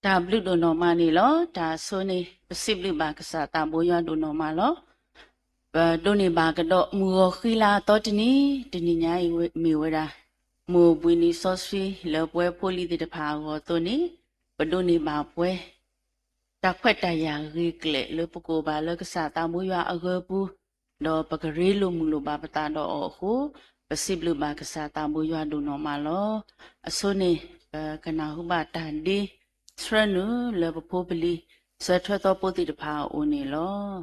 ဒါဘလူဒိုနော်မနီလောဒါဆိုနေပစိဘလူဘာကစားတာဘိုရွာဒိုနော်မလောဒိုနေဘာကတော့မူခီလာတော့တနီညာဤမီဝရာမူပွီနီဆော့ဖီလောပွဲဖိုလီတဲ့တဖာကိုတိုနေဘဒိုနေဘာပွဲတခွက်တရာရီကလေလပကိုဘာလကစားတာဘိုရွာအဂပူတော့ပကရေလိုမူလိုဘာပတာတော့အခုပစိဘလူဘာကစားတာဘိုရွာဒိုနော်မလောအစိုးနေကနာဟုဘာတန်ဒီစရနူလဘဖိုပလီစထရတော့ပုတိတဖာအိုနေလော တ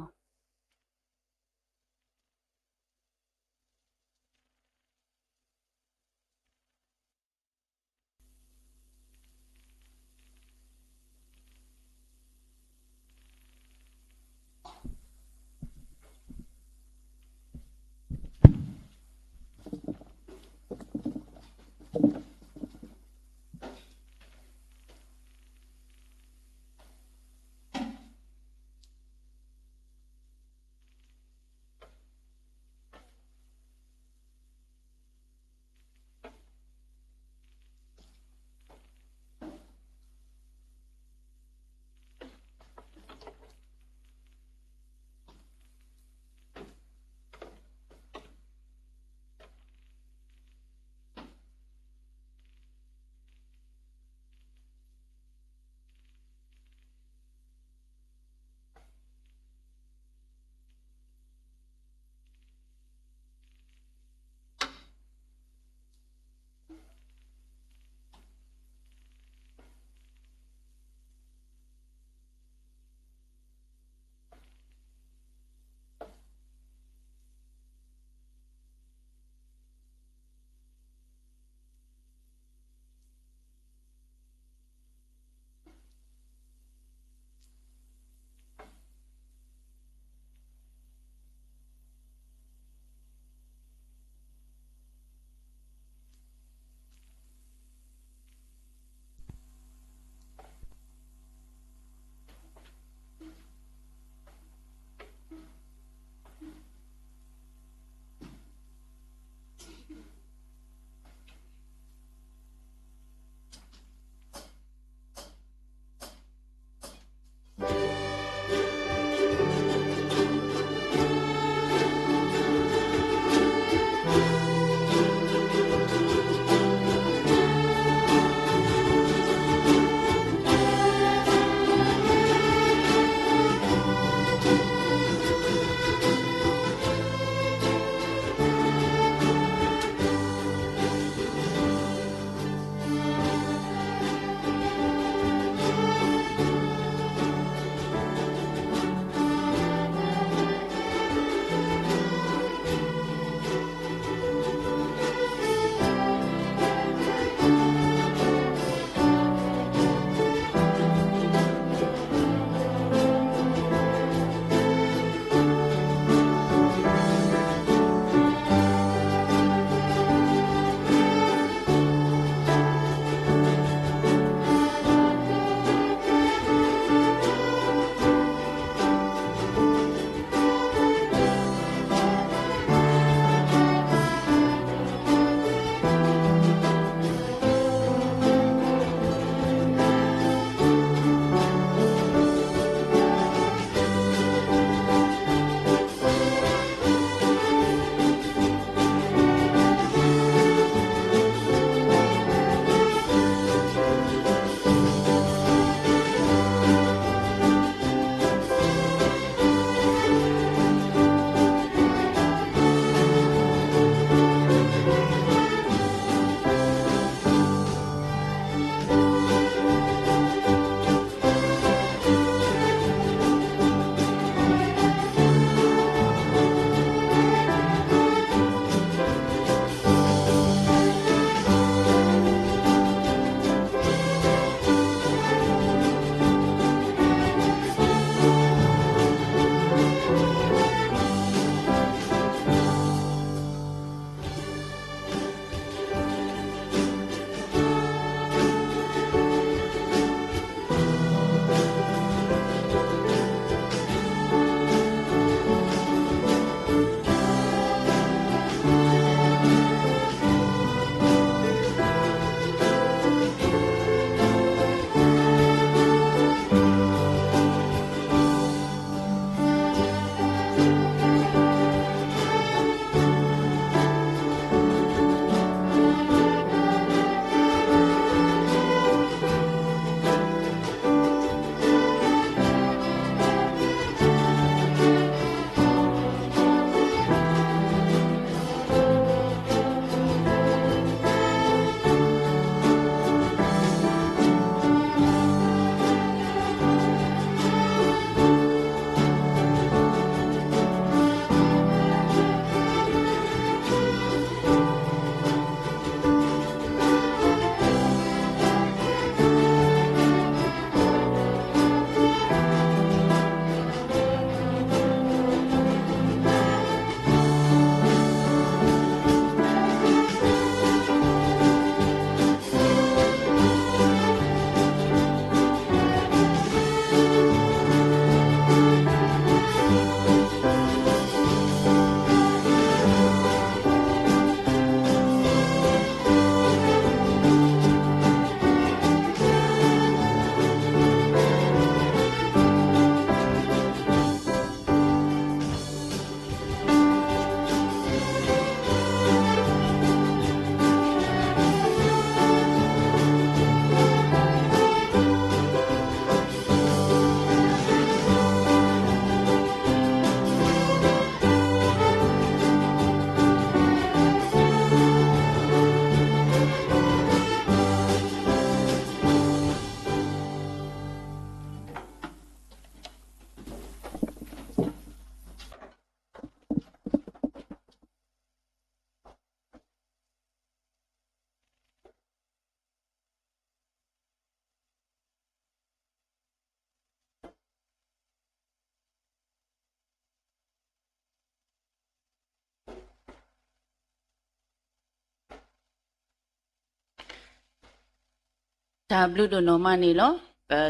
ဒါဘလူးတို့နော်မနေလော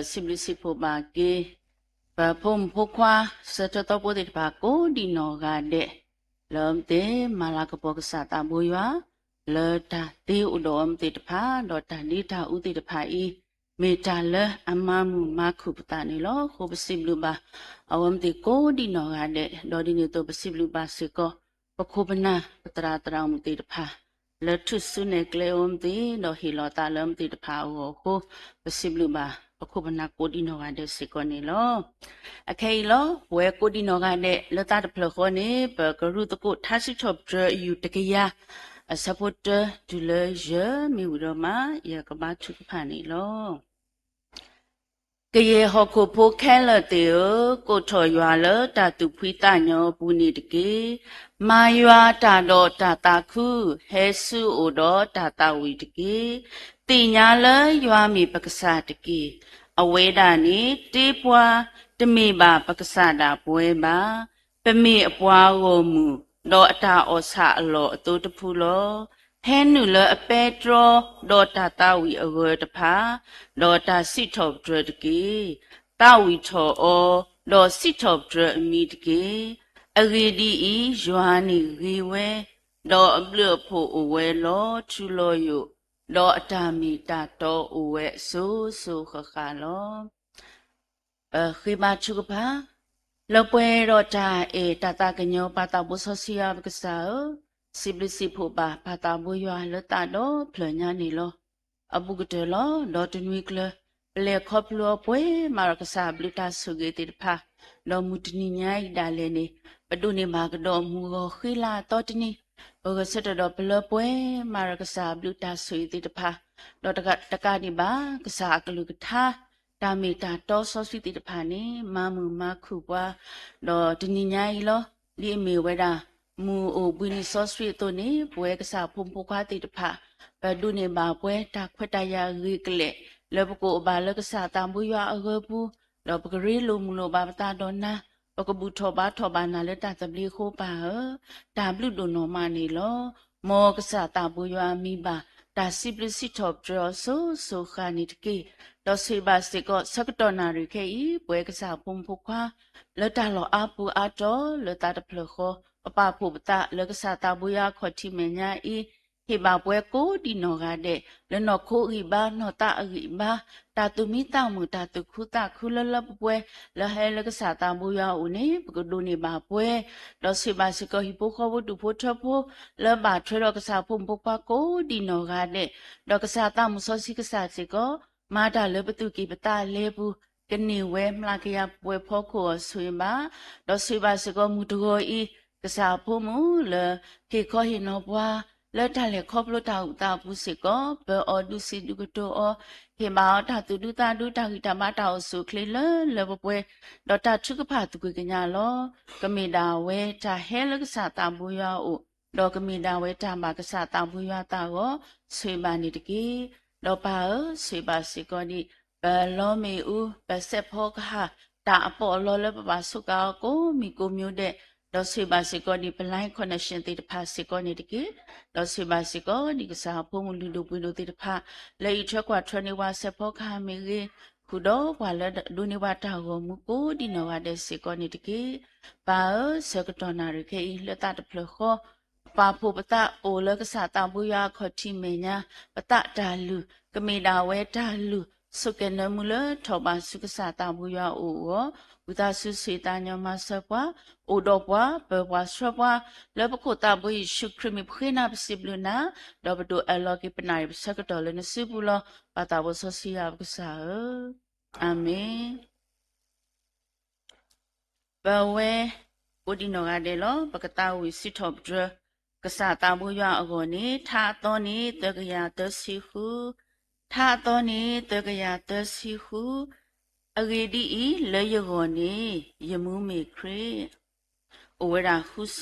စီဘလစီဖို့ပါကေဘဖုံဖခွာစတတော့ပိုတဲ့ပါကိုဒီနော်ကတဲ့လုံတဲ့မာလာကပေါကစားတာဘူရွာလောတာတေဥတော်မတေတဖာတော့တာနေတာဥတေတဖာဤမေတာလအမမှုမခုပတာနေလောခုပစီဘလူပါအဝမတေကိုဒီနော်ကတဲ့တော့ဒီနေတော့ပစီဘလူပါစေကောပခုပနာပတရာတရာမတေတဖာလထုဆုနေကလေအုံတီတော့ဟီလောတာလမ်တီတဖာကိုပစီဘလူပါအခုပနာကိုဒီနော်ကတဲ့စေကောနေလောအခေလောဝဲကိုဒီနော်ကတဲ့လတာတဖလခေါနေပကရုတကိုထားရှိချော့ဒရယူတကရအစပုတ်ဒူလေရမီဝရမရကဘာချုဖာနေလောကရေဟခုဖိုခဲလတေကိုထော်ရွာလတာတူဖွိတညောဘူးနေတကေမာရွာတာတော့တာတာခုဟဲဆုအိုတော့တာတာဝီတကေတိညာလရွာမီပက္ကစားတကေအဝဲတာနေတေးပွားတမေပါပက္ကစားတာပွဲပါပမေအပွားကိုမူတော့အတာဩဆာအလောအတူတဖူလောဟဲနုလအပေထရောဒေါ်တာတာဝီအဝဲတဖာဒေါ်တာစီထော့ဒရတကေတာဝီထောအောဒေါ်စီထော့ဒရအမီတကေအဂေဒီဤယွာနီရီဝဲဒေါ်အပလဖို့အဝဲလောချူလောယုဒေါ်အတာမီတာတော့အဝဲဆိုခခလောခိမချုကပါလောပွဲတော့တာတာတာကညောပါတာဘုဆောစီယာပကစားစီဘလစီဖို့ပါဘာတာဘွရွာလတာတော့ဖလညာနေလောအပုကတလောဒေါ်တနွီကလပလေခေါပလောပွဲမာရကစားဘလူတာဆုဂေတိဖာလောမူတနီညာဤဒါလည်းနေပဒုနေမာကတော့မူကိုခိလာတော့တနီဘောကစတတော့ဘလပွဲမာရကစားဘလူတာဆုဂေတိဖာတော့တကဒီပါကစားကလူကထားတာမီတာတော့ဆောစီတိဖာနေမမှုမခုပွားတော့တနီညာဤလောဒီအမေဝဲတာမူအိုဘွီနီဆော့ဆွေတိုနေပွဲကစားဖုံဖုခွားတိတဖာဘဒုနေပါပွဲတာခွတ်တရရီကလေလဘကိုဘာလကစားတံဘူးရွာအဂဘူးလောပကရီလိုမူလိုဘာပတာဒေါနာပကဘူးထောဘာနာလက်တာတပလီခိုးပါတာဘလူဒိုနော်မနေလောမောကစားတံဘူးရွာမိပါတာစီပလစီထော့ဒရဆိုခါနိတကေတော့စီပါစကောစကတော်နာရီခေဤပွဲကစားဖုံဖုခွားလက်တာလောအပူအတော်လက်တာတဖလခောအပဖို့ပတာလကစားတာဘူးရခေါ်တိမညာဤဟေဘာပွဲကိုဒီနော်ကတဲ့လနော်ခိုးဤဘာနော်တာဤဘာတာတူမီတောင်မူတာတူခုတာခုလလပွဲလဟဲလကစားတာဘူးရဦးနေပကဒိုနေပါပွဲတော့စီပါစကောဟိပိုခေါ်ဖို့တူဖို့ထဖို့လဘာထွေတော့ကစားဖို့ပုပကိုဒီနော်ကတဲ့တော့ကစားတာမူစောစီကစားစီကောမာတာလဘတုကိပတာလေဘူးကနေဝဲမလာကရပွဲဖို့ကိုဆွေပါတော့စီပါစကောမူတကိုဤကစားဖို့မူလခေခေါ်ဟိနောဘွာလက်ထလေခေါပလိုတာဥတာဘူးစေကောဘောအော်ဒုစီဒုကတိုအောဟေမာတာတူဒုတာဒုတာဟိတမတာအဆုခလေလဘပွဲဒေါ်တာချုကဖာသူကညာလောကမေတာဝဲတာဟဲလကစားတာဘူးယောဒေါ်ကမေတာဝဲတာမကစားတာဘူးယောတာကိုဆွေပါနေတကေဒေါ်ပါဆွေပါစေကောဒီဘလောမေဦးပဆက်ဖောကဟာတာအပေါ်လောလပပဆုကောကိုမီကိုမျိုးတဲ့တော့ဆွေပါစေကောဒီပလိုင်းကွန်နက်ရှင်တိတဖာစေကောနေတကေတော့ဆွေပါစေကောဒီကစားဖုံလူလူပွေလူတိတဖာလေထက်ကွာထနေဝါဆက်ဖောခါမီရေခုတော့ဘွာလက်ဒုနေဝါတာကိုမူကိုဒီနော်ဝါတဲ့စေကောနေတကေပါစကတော်နာရခေလက်တာတဖလခောပါဖို့ပတအိုလကစားတာဘူးရခေါ်တိမေညာပတတာလူကမေတာဝဲတာလူสุกนมุลทบาสุกษาตาบุยาโออุตาสุเสตาญมาสปวาโอดปวาเปวาสปวาแล้วปกตาบุยสุคริมิพนาปสิบลุนาดอบดูอลอกิปนายสกตอลนสิบุลปาตาบสสิยาบกษาอาเมนบาเวอุดิโนกาเดโลปกตาวิสิทบดรกษาตาบุยาอโกนีทาตอนีตกยาตสิหูท่าตอนนี้ตกยาตสิหูอเกดีเลยยกนี้ยมูเมครีโอเวราคุส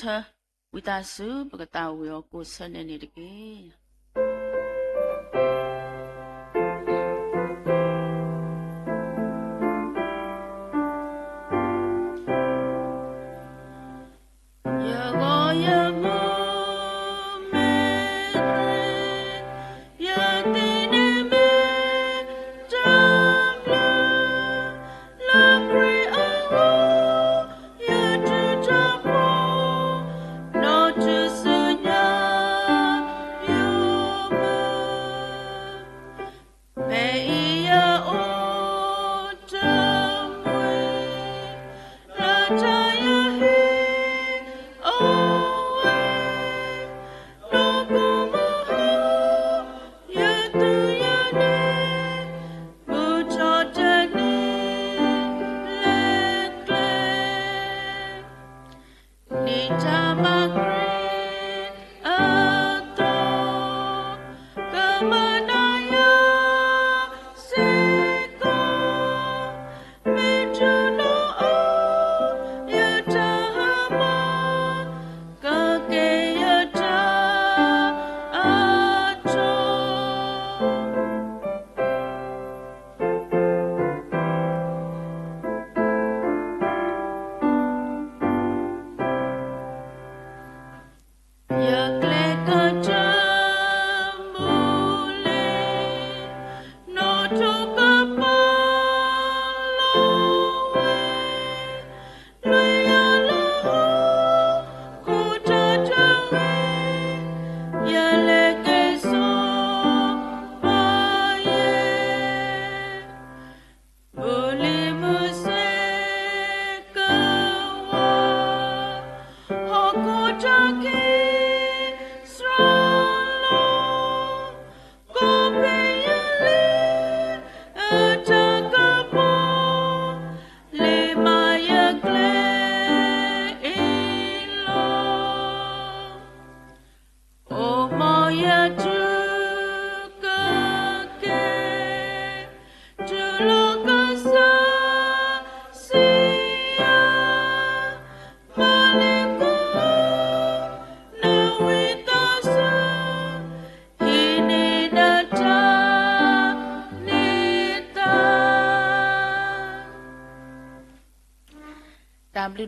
วิตาสุปกตาวิโอกุสเนนิตเก W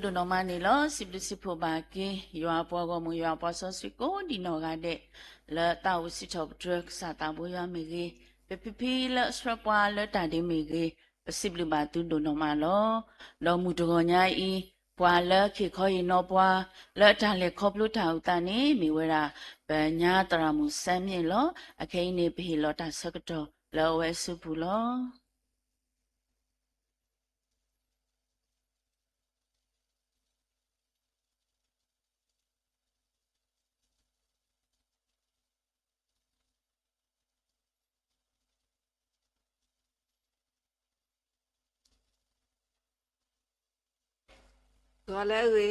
တို့နော်မနေလို့စစ်ပစစ်ဖို့ပါကင်းရွာပေါ်ကမူရွာပေါ်ဆော့စစ်ကိုဒီနော်ကတဲ့လဲတာဝစစ်ချော့ဒရက်စာတာဘွေရမေကြီးပပလဲစရပွာလဲတာဒီမေကြီးပစစ်လူပါသူတို့နော်မလောမူတကောညာဤပွာလဲခေခေါ်ရင်နော်ပွာလဲတာလေခေါပလူတာဥတန်နေမိဝဲတာဗညာတရမှုစမ်းမြင့်လောအခင်းနေပြီလောတာဆကတော့လောဝဲစုဘူးလောတော်လဲရေ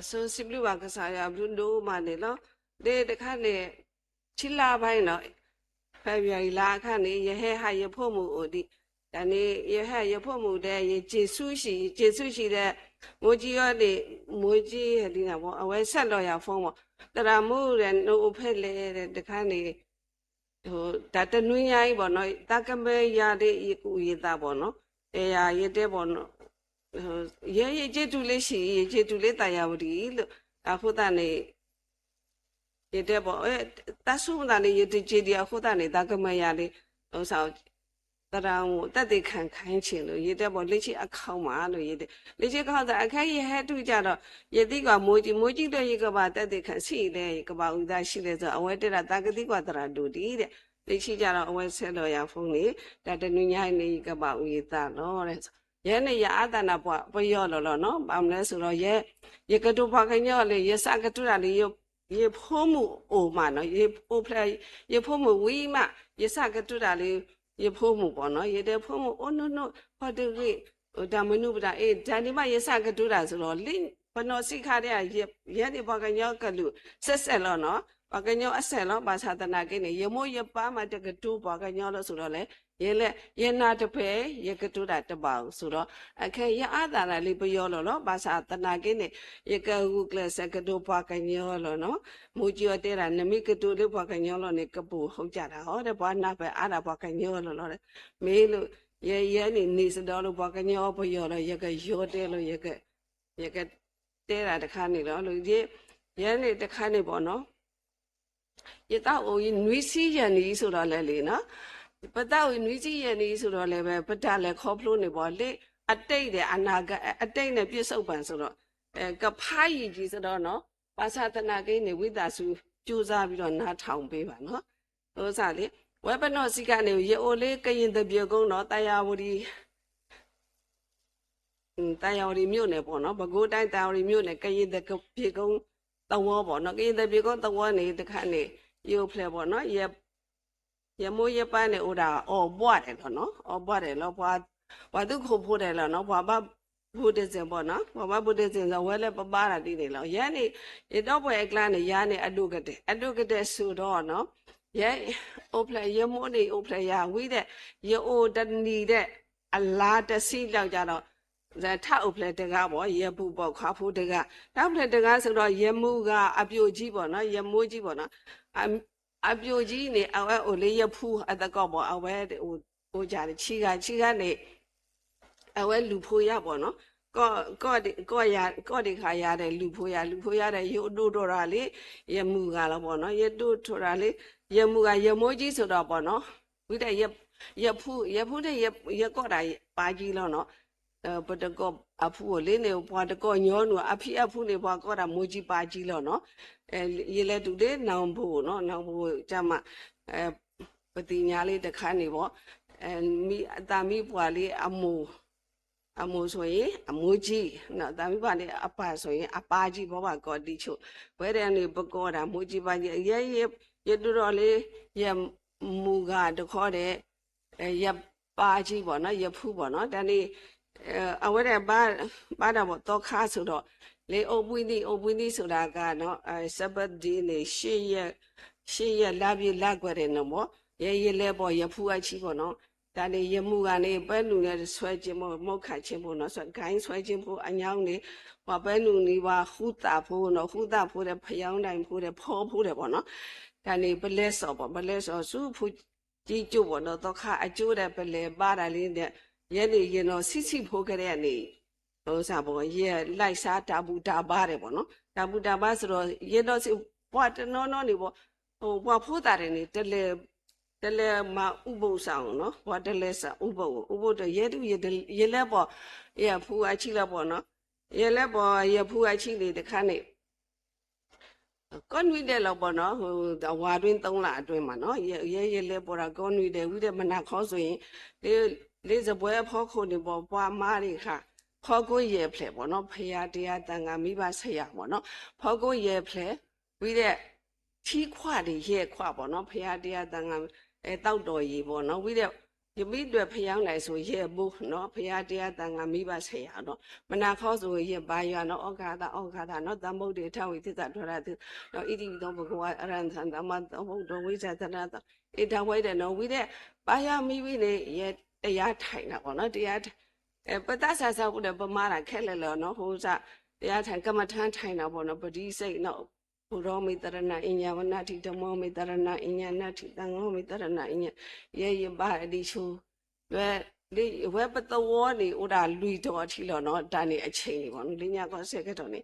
အစိုးစိဘလူဝကစားရဘလူဒိုမနေနော်ဒီတခါနေချီလာပိုင်းနော်ဖေဗျာရီလာခါနေရဟဲဟာရဖို့မှုအိုဒီဒါနေရဟရဖို့မှုတဲ့ရေကျေစုရှိတဲ့မိုးကြီးရတဲ့မိုးကြီးဒီနာပေါ့အဝဲဆက်တော့ရဖုံးပေါ့တရာမှုတဲ့နို့ဖက်လေတဲ့တခါနေဟိုဒါတနွင်းရိုင်းပေါ့နော်တကမဲရတဲ့ဤကူရတာပေါ့နော်တရားရတဲ့ပေါ့နော်ရဲကျေတူလေးရှိကျေတူလေးတရားဝတီလို့အခုတနေရတဲ့ပေါ့တဆုမတနေရတဲ့ကျေတရားအခုတနေတာကမရလေးဟိုဆောင်တရာဟိုတက်တဲ့ခံခိုင်းချင်လို့ရတဲ့ပေါ့လက်ချအခေါင်းမှာလို့ရတဲ့လက်ချခေါင်းစားအခက်ရဟဲတူကြတော့ရတိကမိုးကြီးတော့ရကပါတက်တဲ့ခံရှိလေကပါဥဒါရှိလေဆိုအဝဲတက်တာတကတိကတရာတူတီတဲ့လက်ရှိကြတော့အဝဲဆက်လို့ရဖုန်းနေဒါတနွညိုင်းနေကပါဥရတာနော်တဲ့ရဲနေရအတနာပွရော်လောနော်ဘာမလဲဆိုတော့ရဲကတူဖခင်ရောလေရစကတူတာလေရဖိုးမှုအိုမနော်ရဖိုးဖလိုက်ရဖိုးမှုဝီမရစကတူတာလေရဖိုးမှုပေါ့နော်ရတဲ့ဖိုးမှုအိုနိုဟောတူကြီးဒါမနုပဒါဒါဒီမရစကတူတာဆိုတော့လင်းဘနောစိခါတဲ့ရဲဒီဖခင်ရောကလူဆက်လောနော်ဖခင်ရောအဆက်လောဘာသာတနာကိနေရမိုးရပါမတကတူဖခင်ရောလို့ဆိုတော့လေရဲနာတဖဲရကတူတာတပါဆိုတော့အခဲရအတာလာလေးပြောလို့ဘာသာတနာကိနေရကဟုကလစကတူဖခင်ရောလို့နော်မူကျော်တဲ့တာနမိကတူလေးဖခင်ရောလို့နေကပူဟုတ်ကြတာဟောတဲ့ဘာနာပဲအားတာဖခင်ရောလို့မေးလို့ရဲနေစတော်လို့ဖခင်ရောပြောလို့ရကရောတဲ့လို့ရကတဲ့တာတခါနေတော့လို့ရဲနေတခါနေပေါ့နော်ရတော့အိုကြီးနွီးစီးရန်ကြီးဆိုတော့လေနော်ပတောက်နွီးကြီးရန်ကြီးဆိုတော့လည်းပဲပတလည်းခေါ်ဖလို့နေပေါ့လေအတိတ်တဲ့အနာကအတိတ်နဲ့ပြစ္ဆုတ်ပံဆိုတော့ကဖိုင်းကြီးဆိုတော့နော်ပါသသနာကိန်းနေဝိသစုကြိုးစားပြီးတော့နားထောင်ပေးပါနော်ဟိုစားလေဝေပနောစီကနေရေအိုလေးကရင်တပြေကုန်းတော့တရားဝတီ တာယာဝတီမြို့နယ်ပေါ့နော်ပဲခူးတိုင်းတာယာဝတီမြို့နယ်ကရင်တပြေကုန်းတဝေါပေါ့နော်ကရင်တပြေကုန်းတဝေါနေတခါနေရုပ်ဖလဲပေါ့နော်ရမိုးရပန်းနေဥဒါအော်ပွားတယ်နော်အော်ပွားတယ်လောပွားဘာသူခုဖို့တယ်လောနော်ဘာဘဘုဒ္ဓဇင်ပေါ့နော်ဘာဘဘုဒ္ဓဇင်ဆိုဝဲလဲပပတာတိနေလောရန်နေရတော့ပွဲအကလနေရနေအတုကတဲ့ဆိုတော့နော်ရဲအိုဖလဲရမိုးနေအိုဖလဲရဝိတဲ့ရအိုတနီတဲ့အလားတစီလောက်ကြတော့ထအုပ်ဖလဲတကားပေါ့ရပူပေါ့ခါဖိုးတကားတောက်ဖလဲတကားဆိုတော့ရမှုကအပြိုကြီးပေါ့နော်ရမိုးကြီးပေါ့နော်အပြိုကြီးနေအဝဲအိုလေးရဖူးအတကောပေါ့အဝဲဟိုကြတယ်ချီကနေအဝဲလူဖိုးရပေါ့နော်ကောဒီခါရတဲ့လူဖိုးရတဲ့ရုပ်တို့တော်တာလေရမှုကလည်းပေါ့နော်ရတို့ထော်တာလေရမှုကရမိုးကြီးဆိုတော့ပေါ့နော်ဝိတဲ့ရဖူးတဲ့ရကောတာပါကြီးလို့နော်ပတကောအဖူကိုလေးနေဘွားတကောညောနူအဖိအဖူနေဘွားကောတာမိုးကြီးပါကြီးလို့နော်ရေလဲတူတဲ့နောင်ဖို့နော်နောင်ဖို့ကြမှာပတိညာလေးတခါနေပေါ့မိအတာမိဘွားလေးအမိုးဆိုရင်အမိုးကြီးနော်တာမိဘွားလေးအပါဆိုရင်အပါကြီးဘောပါကောတိချို့ဝဲတဲ့နေပကောတာမိုးကြီးပါကြီးရတူတော်လေးရမူကတခေါ်တဲ့ရပါကြီးပေါ့နော်ရဖူးပေါ့နော်ဒါနေအဝဲတဲ့ဘာတာပေါ့တော့ခါဆိုတော့လေအုပ်ပွင်းသည်ဆိုတာကနော်စပတ်ဒီနေရှေ့ရက်လာပြကွက်တယ်နော်ပေါ့ရဲလဲပေါ့ရဖူးအချီပေါ့နော်ဒါနေရမှုကနေပဲလူနဲ့ဆွဲခြင်းမို့မုတ်ခတ်ခြင်းမို့နော်ဆိုဂိုင်းဆွဲခြင်းဖို့အညောင်းနေဟောပဲလူနေပါဟူတာဖို့နော်ဟူတာဖို့တဲ့ဖျောင်းတိုင်းဖို့တဲ့ဖောဖို့တဲ့ပေါ့နော်ဒါနေပလဲစော်စုဖူးကြီးကျုပ်ပေါ့နော်တော့ခါအကျိုးတဲ့ပလဲပါတာလေးတဲ့ရဲနေရင်တော့စီဖိုးကြတဲ့အနေဟိုစားပေါ့ရဲလိုက်စားတာဘူးတာပါတယ်ပေါ့နော်တာဘူးတာပါဆိုတော့ရဲတော့စီဘွားတနော်နေပေါ့ဟိုဘွားဖိုးတာတယ်နေတလဲမဥပုပ်ဆောင်နော်ဘွားတလဲစာဥပုပ်တော့ရဲတူရဲလဲပေါ့ရဲဖူးအချိလဲပေါ့နော်ရဲလဲပေါ့ရဲဖူးအချိလေတခါနေကွန်ဝီတဲ့လောက်ပေါ့နော်ဟိုဝါတွင်း3လအတွင်းမှာနော်ရဲလဲပေါ်တာကွန်ဝီတဲ့ဝီတဲ့မနာခေါ်ဆိုရင်လေးစပွဲဖောခုန်နေပေါ်ပွားမားတွေခါဖောကိုရဲဖလဲပေါ့နော်ဖရာတရားတန်ခါမိဘဆက်ရပေါ့နော်ဖောကိုရဲဖလဲဝီတဲ့ထီးခွတွေရဲခွပေါ့နော်ဖရာတရားတန်ခါတောက်တော်ကြီးပေါ့နော်ဝီတဲ့ယမိတွေဖျောင်းလိုက်ဆိုရဲဘူးနော်ဖရာတရားတန်ခါမိဘဆက်ရတော့မနာခေါ်ဆိုရဲပါရနော်ဩဃာတာနော်သမ္ဗုဒ္ဓေထဝိသစ္စာထွရတုနော်ဣတိတောဘဂဝါအရဟံသံသမ္မာသမ္ဗုဒ္ဓဝိဇ္ဇာတနာတဧတဝိတဲ့နော်ဝီတဲ့ပါရမိဝိနေရဲတရားထိုင်တာပေါ့နော်တရားပတ္တဆာဆာဟုတ်တယ်ပမာတာခက်လဲလောနော်ဟိုစားတရားထိုင်ကမ္မထမ်းထိုင်တာပေါ့နော်ပတိစိတ်နော်ဘုရောမိတရဏအညဝနတိဓမ္မောမိတရဏအညနတိတံဃောမိတရဏအညရဲပါအဒီချိုဝဲပတဝောနေဥဒါလူတော်အထီလောနော်ဒါနေအချိန်နေပေါ့နော်လိညာကောဆက်ကတော့နေ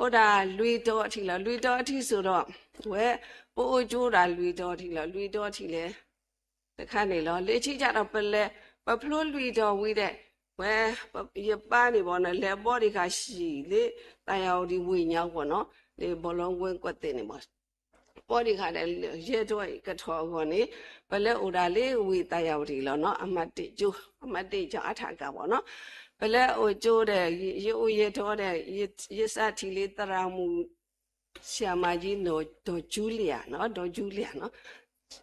ဥဒါလူတော်အထီလောလူတော်အထီဆိုတော့ဝဲပိုးကျိုးတာလူတော်အထီလောလူတော်အထီလဲတခါနေလောလေချိကြတော့ပဖလို့လူတော်ဝီးတဲ့ဝဲရပါနေပေါ့နော်လေပေါ်ဒီခါရှိလေတန်ရောင်ဒီဝိညာဉ်ပေါ့နော်လေဘလုံးဝင်းကွက်တဲ့နေပေါ့ပေါ်ဒီခါတဲ့ရဲတော့ကထောကောနေဘလဲဥဒါလေးဝီတန်ရောင်ဒီလောနော်အမတ်တိကျိုးအမတ်တိကြောင့်အထာကပေါ့နော်ဘလဲဟိုကျိုးတဲ့ရဲတော့တဲ့ရစတီလေးတရာမူဆရာမကြီးဒေါ်ဂျူလီယာနော်ဒေါ်ဂျူလီယာနော်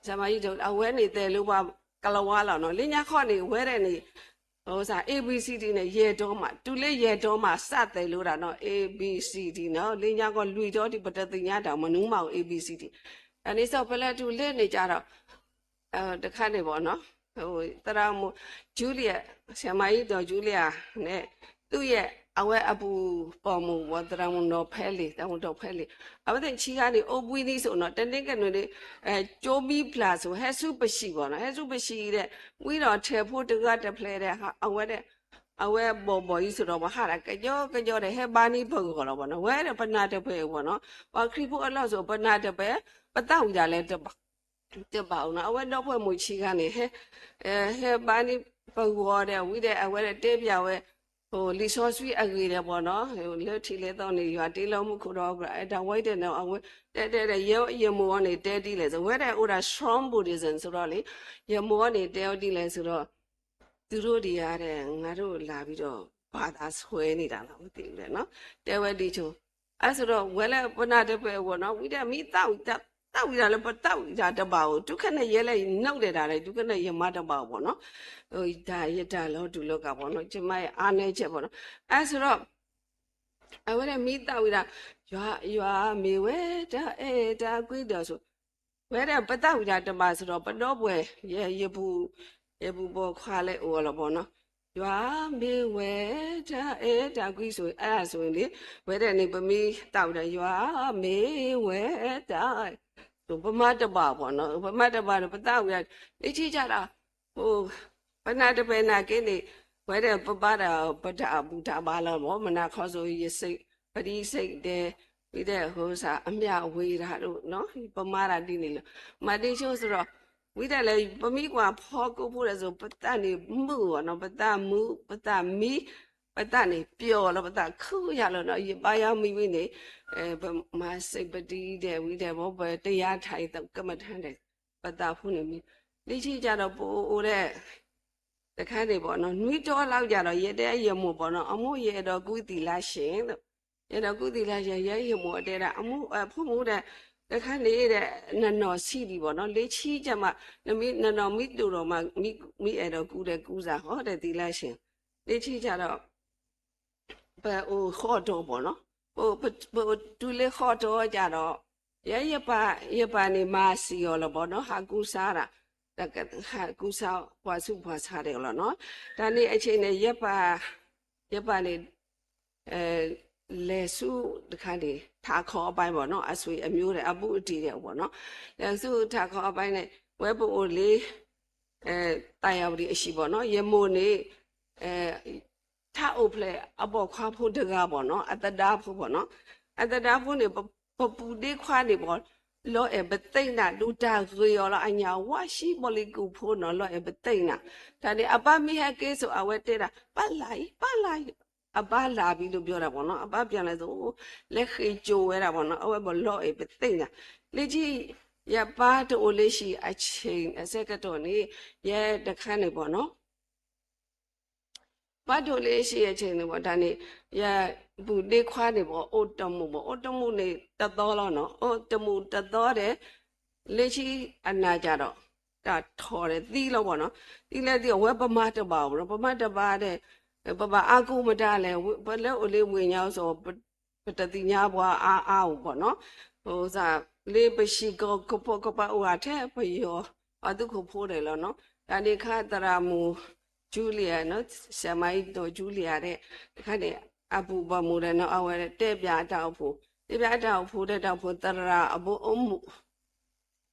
ဆရာမကြီးတို့အဝဲနေတဲ့လို့ပါကလဝါလောက်နော်လင်းညာခေါ့နေဝဲတဲ့နေဟိုစား ABCD နဲ့ရေတော်မှာတူလေးရေတော်မှာစတယ်လို့တာနော် ABCD နော်လင်းညာကလူတော်ဒီပတတိညာတောင်မနူးမအောင် ABCD အဲ့ဒီဆိုဖလက်တူလေးနေကြတော့တခါနေပေါ့နော်ဟိုတရာမဂျူလီယာဆရာမကြီးတော်ဂျူလီယာနဲ့သူ့ရဲ့အဝဲအပူပေါ်မှုဝတရမနောဖဲလေတောင်းတော့ဖဲလေအဝတဲ့ချီကနေအိုပွီးသီးဆိုတော့တနေ့ကနေလေကျိုးပြီးဖလာဆိုဟဲစုပရှိပေါ့နော်ဟဲစုပရှိတဲ့ဝီတော်ထဲဖို့တကတဖလဲတဲ့ဟာအဝဲပေါ်ကြီးဆိုတော့မဟာကကြောတဲ့ဟဲဘာနီဘုတ်ကောတော့ပေါ့နော်ဝဲတဲ့ပနာတဖဲပေါ့နော်ဟောခရီဖို့အလောက်ဆိုပနာတဖဲပတောက်ကြလဲတပါအောင်နော်အဝဲတော့ဖွဲ့မှုချီကနေဟဲဘာနီဘုတ်ကောတဲ့ဝီတဲ့အဝဲတဲ့တဲပြဝဲဟိုလီဆောဆွီအကြီးတယ်ပေါ့နော်ဟိုလက်ထီလဲတော့နေရွာတေးလုံးမှုခုတော့အဲ့ဒါဝိုက်တဲ့နော်အဝဲတဲ့ရေမောကနေတဲတီးလဲဆိုဝဲတဲ့ဥဒါ strong buddhism ဆိုတော့လေရေမောကနေတဲတီးလဲဆိုတော့သူတို့တွေရတဲ့ငါတို့လာပြီးတော့ ဘာသာဆွဲနေတာလားမသိဘူးလေနော်တဲဝဲဒီချိုအဲ့ဆိုတော့ဝဲလဲပနာတပဲဘောနော်ဝိတဲ့မိတောက်တောက်ရလဲပတောက်ရတပါကိုဒုက္ခနဲ့ရဲလဲနှုတ်တယ်တာလေဒုက္ခနဲ့ရမတပါဘောနော်ဟိုဒါရတာလို့ဒုလောကဘောနော်ကျမရဲ့အားနေချက်ဘောနော်အဲ့ဆိုတော့အဝဲမိတောက်ရရွာမေဝဲဒါဒါကွေးတယ်ဆိုဝဲတဲ့ပတောက်ရတပါဆိုတော့ပတော့ပွဲရဘူးဘောခွာလဲဟိုလောဘောနော်ရွာမေဝဲဒါဒါကွေးဆိုအဲ့ဒါဆိုရင်လေဝဲတဲ့နေပမီတောက်တယ်ရွာမေဝဲဒါပမတ်တပါပေါ့နော်ပမတ်တပါတော့ပတောက်ရလေ့ချိကြတာဟိုပနာတပဲနာကင်းနေဝဲတဲ့ပပတာပဒအဘူတာပါလောဘောမနာခေါ်ဆိုရစိတ်ပရိစိတ်တဲ့ပြီးတဲ့ဟိုစာအမြဝေးတာတို့နော်ပမာတာတိနေလို့မတိချိုးဆိုတော့ဝိတဲ့လေပမိကွာဖောကိုဖို့လဲဆိုပတနေမှုပေါ့နော်ပတမှုပတမီပတနေပျော်လို့ပတခုရလို့နော်ပါရမိမိနေမစိတ်ပတိတဲ့ဝိတဲ့ဘောပဲတရားထိုင်တော့ကမ္မထန်တဲ့ပတဖုန်နေမိလိချိကြတော့ပိုးတဲ့တခါနေပေါ့နော်နှွေးတော်လောက်ကြတော့ရတဲ့ရမို့ပေါ့နော်အမို့ရတော့ကုသီလာရှင်လို့ရတော့ကုသီလာရှင်ရရမို့အတဲတာအမို့ဖုံမှုတဲ့တခါနေတဲ့နနော်စီဒီပေါ့နော်လေချီကြမှာနနော်မိတူတော်မှာမိအဲ့တော့ကူတဲ့ကူစားဟောတဲ့သီလာရှင်လေချီကြတော့ဘယ်ဟိုခေါ်တော့ပေါ့နော်ဟိုတူလေခေါ်တော့ကြတော့ရပါနေမစီရောလို့ပေါ့နော်ဟာကူစားတာတကဟာကူစားဘွားစုဘွားစားတယ်လို့နော်ဒါနေ့အချိန်နဲ့ရပါနေလေစုတခါလေထားခေါ်အပိုင်းပေါ့နော်အဆွေအမျိုးတဲ့အပုအတီတဲ့ပေါ့နော်လေစုထားခေါ်အပိုင်းနဲ့ဝဲပို့လေးတာယာဝတီအရှိပေါ့နော်ရမို့နေထားအုပ်ဖလဲအပေါ်ခွားဖို့တကားပေါ့နော်အတတားဖို့ပေါ့နော်အတတားဖို့နေပပူဒီခွားနေပေါ့လောဘသိနာဒူတာရေရောလာအညာဝါရှိမလီကူဖို့နော်လောဘသိနာဒါနေအပမိဟကေဆိုအဝဲတဲတာပတ်လိုက်အပလာပြီလို့ပြောတာပေါ့နော်အပပြန်လဲဆိုလက်ခေကြိုဝဲတာပေါ့နော်အဝဲဘောလောဘသိနာလေကြီးရပါတိုးလေးရှိအချိန်အစက်ကတော့နေရဲတခန်းနေပေါ့နော်ဘာတို့လေးရှိရဲ့ချိန်နေပေါ့ဒါနေရဘူးလေးခွားနေပေါ့အိုတမှုပေါ့အိုတမှုနေတတော်လောက်နော်အိုတမှုတတော်တဲ့လေးချီအနာကြတော့ဒါထော်တယ်သီးလို့ပေါ့နော်သီးလဲသီးဝဲပမတပါဘူးပမတပါတဲ့ပပအာကုမတလဲဘလဲအိုလေးဝင်ညောင်းဆိုပတတိညာဘွားအားပေါ့နော်ဟိုစားလေးပရှိကောကပကပအိုအထဲပယောအတုခုဖိုးတယ်လို့နော်ဒါနေခါတရာမူဂျူလီယာနော်ဆာမိုင်းတို့ဂျူလီယာတဲ့ခါတဲ့အဘူဘမူတဲ့နော်အဝဲတဲ့ပြတောက်ဖို့တဲ့ပြတောက်ဖို့တဲ့တောက်ဖို့တရာအဘူအုံမှု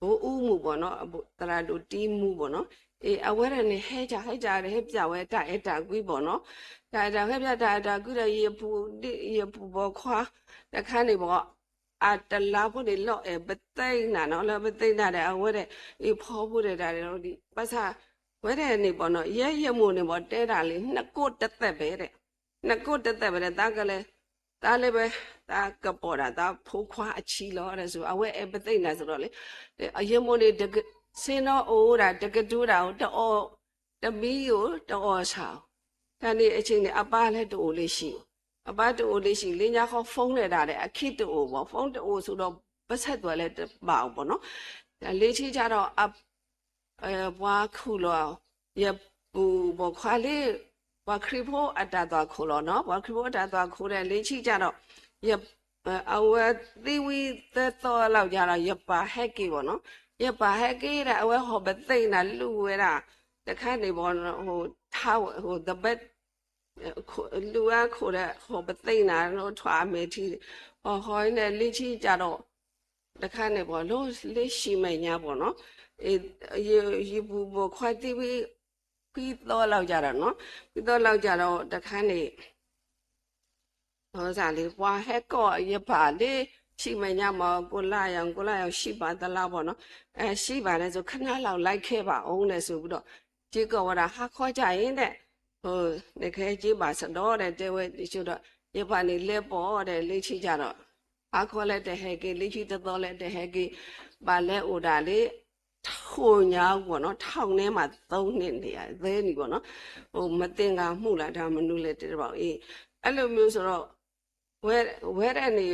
ဘိုးဦးမှုပေါ့နော်အဘူတရာတို့တီးမှုပေါ့နော်အဝဲရနေဟဲကြတယ်ဟဲပြဝဲတာကွီးပေါ့နော်ဒါဟဲပြတာကွီးရရေပူဘောခွာတခါနေပေါ့အတလာဖို့နေလော့ဘသိနာနော်လောဘသိနာတဲ့အဝဲတဲ့ဖောဖို့တဲ့ဒါတွေတော့ဒီပတ်စာဝဲတဲ့နေပေါ့နော်ရမို့နေပေါ့တဲတာလေးနှစ်ကိုတက်ပဲတဲ့နှစ်ကိုတက်ပဲတဲ့ဒါကလည်းဒါလည်းပဲဒါကပေါ်တာဖိုးခွာအချီလောတဲ့ဆိုအဝဲပသိနာဆိုတော့လေအရမို့နေတကစင်းတော့အိုးတာတကတူးတာကိုတောတမီးကိုတောဆောင်ဒါနေအချိန်နဲ့အပားလည်းတူလေးရှိအပားတူလေးရှိလင်းညာခေါဖုန်းနေတာတဲ့အခစ်တူပေါ့ဖုန်းတူဆိုတော့ပတ်ဆက်သွားလဲပါအောင်ပေါ့နော်လေးချီကြတော့ဘွားခုလောရပူဘခွာလေးဘွားခရီဖိုအတာသွားခုလောနော်ဘွားခရီဖိုအတာသွားခုတဲ့လေးချီကြတော့ရအဝဲသီဝီသက်တော်လောက်ကြတော့ရပါဟက်ကေပေါ့နော်ရပါဟက်ကေတဲ့အဝဲဟောဘသိနာလူဝဲတာတခါနေပေါ့ဟိုထားဟိုthe bed လူကခိုတဲ့ဟောဘသိနာတော့ထွားမေတီဟောနေလေးချီကြတော့တခါနေပေါ့လို့လေးရှိမညာပေါ့နော်ရေဘူးဘခွာတီပြီးတော့လောက်ကြတော့နော်ပြီးတော့လောက်ကြတော့တခါနေဟောစားလေးဘွားဟက်ကောရပါလေရှိမညာမကိုလာရောင်ရှိပါသလားပေါ့နော်ရှိပါတယ်ဆိုခဏလောက်လိုက်ခဲ့ပါအောင်လေဆိုပြီးတော့ကြေကောဝရဟာခေါ်ကြရင်တဲ့ဟိုနေခဲကြေးပါစတော့တဲ့တဲဝဲဒီချို့တော့ရပါနေလဲပေါ်တဲ့လေးချီကြတော့ဟာခေါ်လိုက်တဲ့ဟဲကေလေးချီတော်လဲတဲ့ဟဲကေပါလဲအိုတာလေးထ ထိုညာပေါ့နော်ထောင်ထဲမှာ3နှစ်နေရသဲနေပေါ့နော်ဟိုမတင်ကမှုလားဒါမနုလဲတဲ့ပေါ့အေးအဲ့လိုမျိုးဆိုတော့ဝဲတဲ့နေ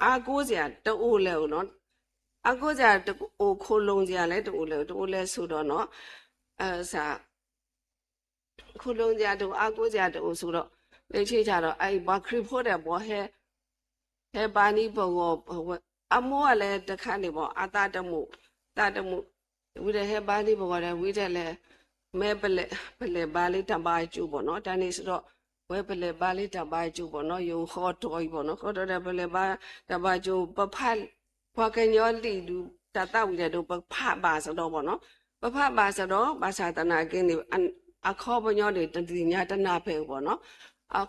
အားကိုးစရာတူလဲဦးနော်အားကိုးစရာတူခိုးလုံးစရာလဲတူလဲဆိုတော့နော်အဲစာခိုးလုံးစရာတူအားကိုးစရာတူဆိုတော့လေချိကြတော့အဲ့ဘာခရဖို့တဲ့ဘောဟဲပါနီဘောအမောကလည်းတခါနေပေါ့အတာတမှုဝိရဟဲပါနီဘောကလည်းဝိတဲ့လဲမဲပလေဘာလေးတပါကျူပေါ့နော်တန်းနေဆိုတော့ဝဲပလေဘာလေးတပါကျူပေါ့နော်ယုံခေါ်တော်ပေါ့နော်ခေါ်တော်တဲ့ပလေဘာတပါကျူပဖတ်ဘွားကညောလီလူတတဝိတဲ့တို့ပဖတ်ပါဆိုတော့ပေါ့နော်ပဖတ်ပါဆိုတော့ဘာသာတနာကင်းနေအခေါ်ပညောတွေတတိညာတနာဖဲပေါ့နော်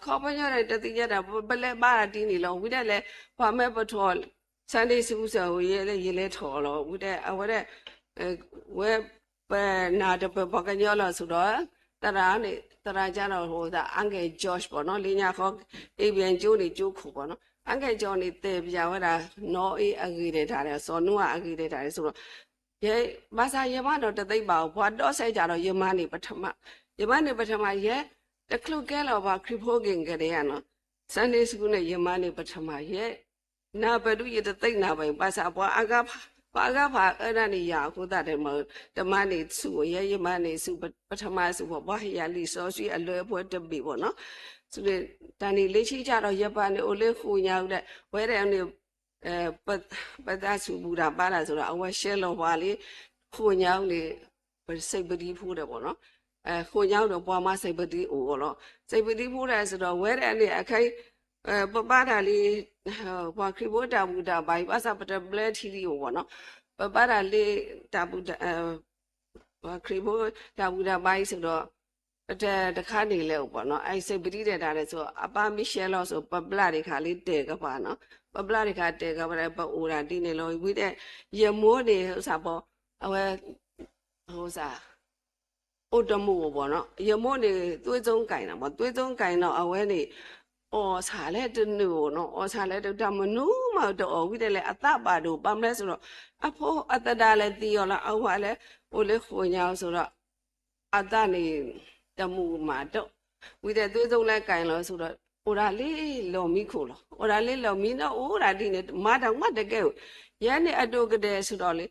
ခေါ်ပညောတွေတတိညာတာပလေဘာတီးနေလို့ဝိတဲ့လဲဘာမဲပထောSunday school so ye le tholo with the aware we na de bakanyolo so do tara jano ho da ange Josh bo no linya kho abian jo ni jo khu bo no ange jo ni te bya wa da no e agi de da le so nu a agi de da le so do ye ba sa ye ma no ta thai ba bwa do sai ja do ye ma ni pathama ye the clue ke lo ba kripo gen ke de ya no Sunday school ne ye ma ni pathama yeနာဘဒုရတသိနာပိုင်ပါစာဘွာအကဖာအဲ့ဒါနေရခုတတယ်မဓမ္မနေစုရဲရမနေစုပထမစုဘောဘာဟရလီစောရှိအလွယ်ပွဲတပြီပေါ့နော်ဆိုတဲ့တန်ဒီလေးချိကြတော့ရပန်နေအိုလေးခူညာတဲ့ဝဲတယ်နေပဒစုဘူတာပါလာဆိုတော့အဝဲရှဲလောပါလေခူညာနေစိတ်ပတိဖိုးတယ်ပေါ့နော်ခူညာတော့ဘွာမစိတ်ပတိအိုပေါ့နော်စိတ်ပတိဖိုးတယ်ဆိုတော့ဝဲတယ်နေအခိုင်ပပတာလေးဟွာခရီဘိုတာဘူတာဘိုင်ပါစာပတဘလက်ထီလီဘောနော်ပပတာလေးတာဘူတာဟွာခရီဘိုတာဘူတာဘိုင်ဆိုတော့တခါနေလဲပေါ့နော်အဲ့စိတ်ပတိတဲ့တာလဲဆိုအပါမီရှယ်လို့ဆိုပပလာတွေခါလေးတဲကပါနော်ပပလာတွေခါတဲကပါပအိုရာတီနေလို့ဝိတဲ့ရမိုးနေဥစားပေါ့အဝဲဟိုစားအိုတမိုးပေါ့နော်ရမိုးနေသွေးစုံကင်တာပေါ့သွေးစုံကင်တော့အဝဲနေစာလဲတနူနော်စာလဲတမနူးမတော့ဝိတယ်လေအတပါတို့ပမ်လဲဆိုတော့အဖို့အတဒါလဲတီရောလားအောက်ပါလဲဟိုလေခွန်ညာဆိုတော့အတနေတမှုမှာတော့ဝိတယ်သွေးစုံလဲကင်လို့ဆိုတော့ဟိုဒါလေးလော်မိခို့လို့ဟိုဒါလေးလော်မိတော့ဟိုဒါဒီနေမတောင်မတကဲရဲနေအတူကတဲ့ဆိုတော့လေ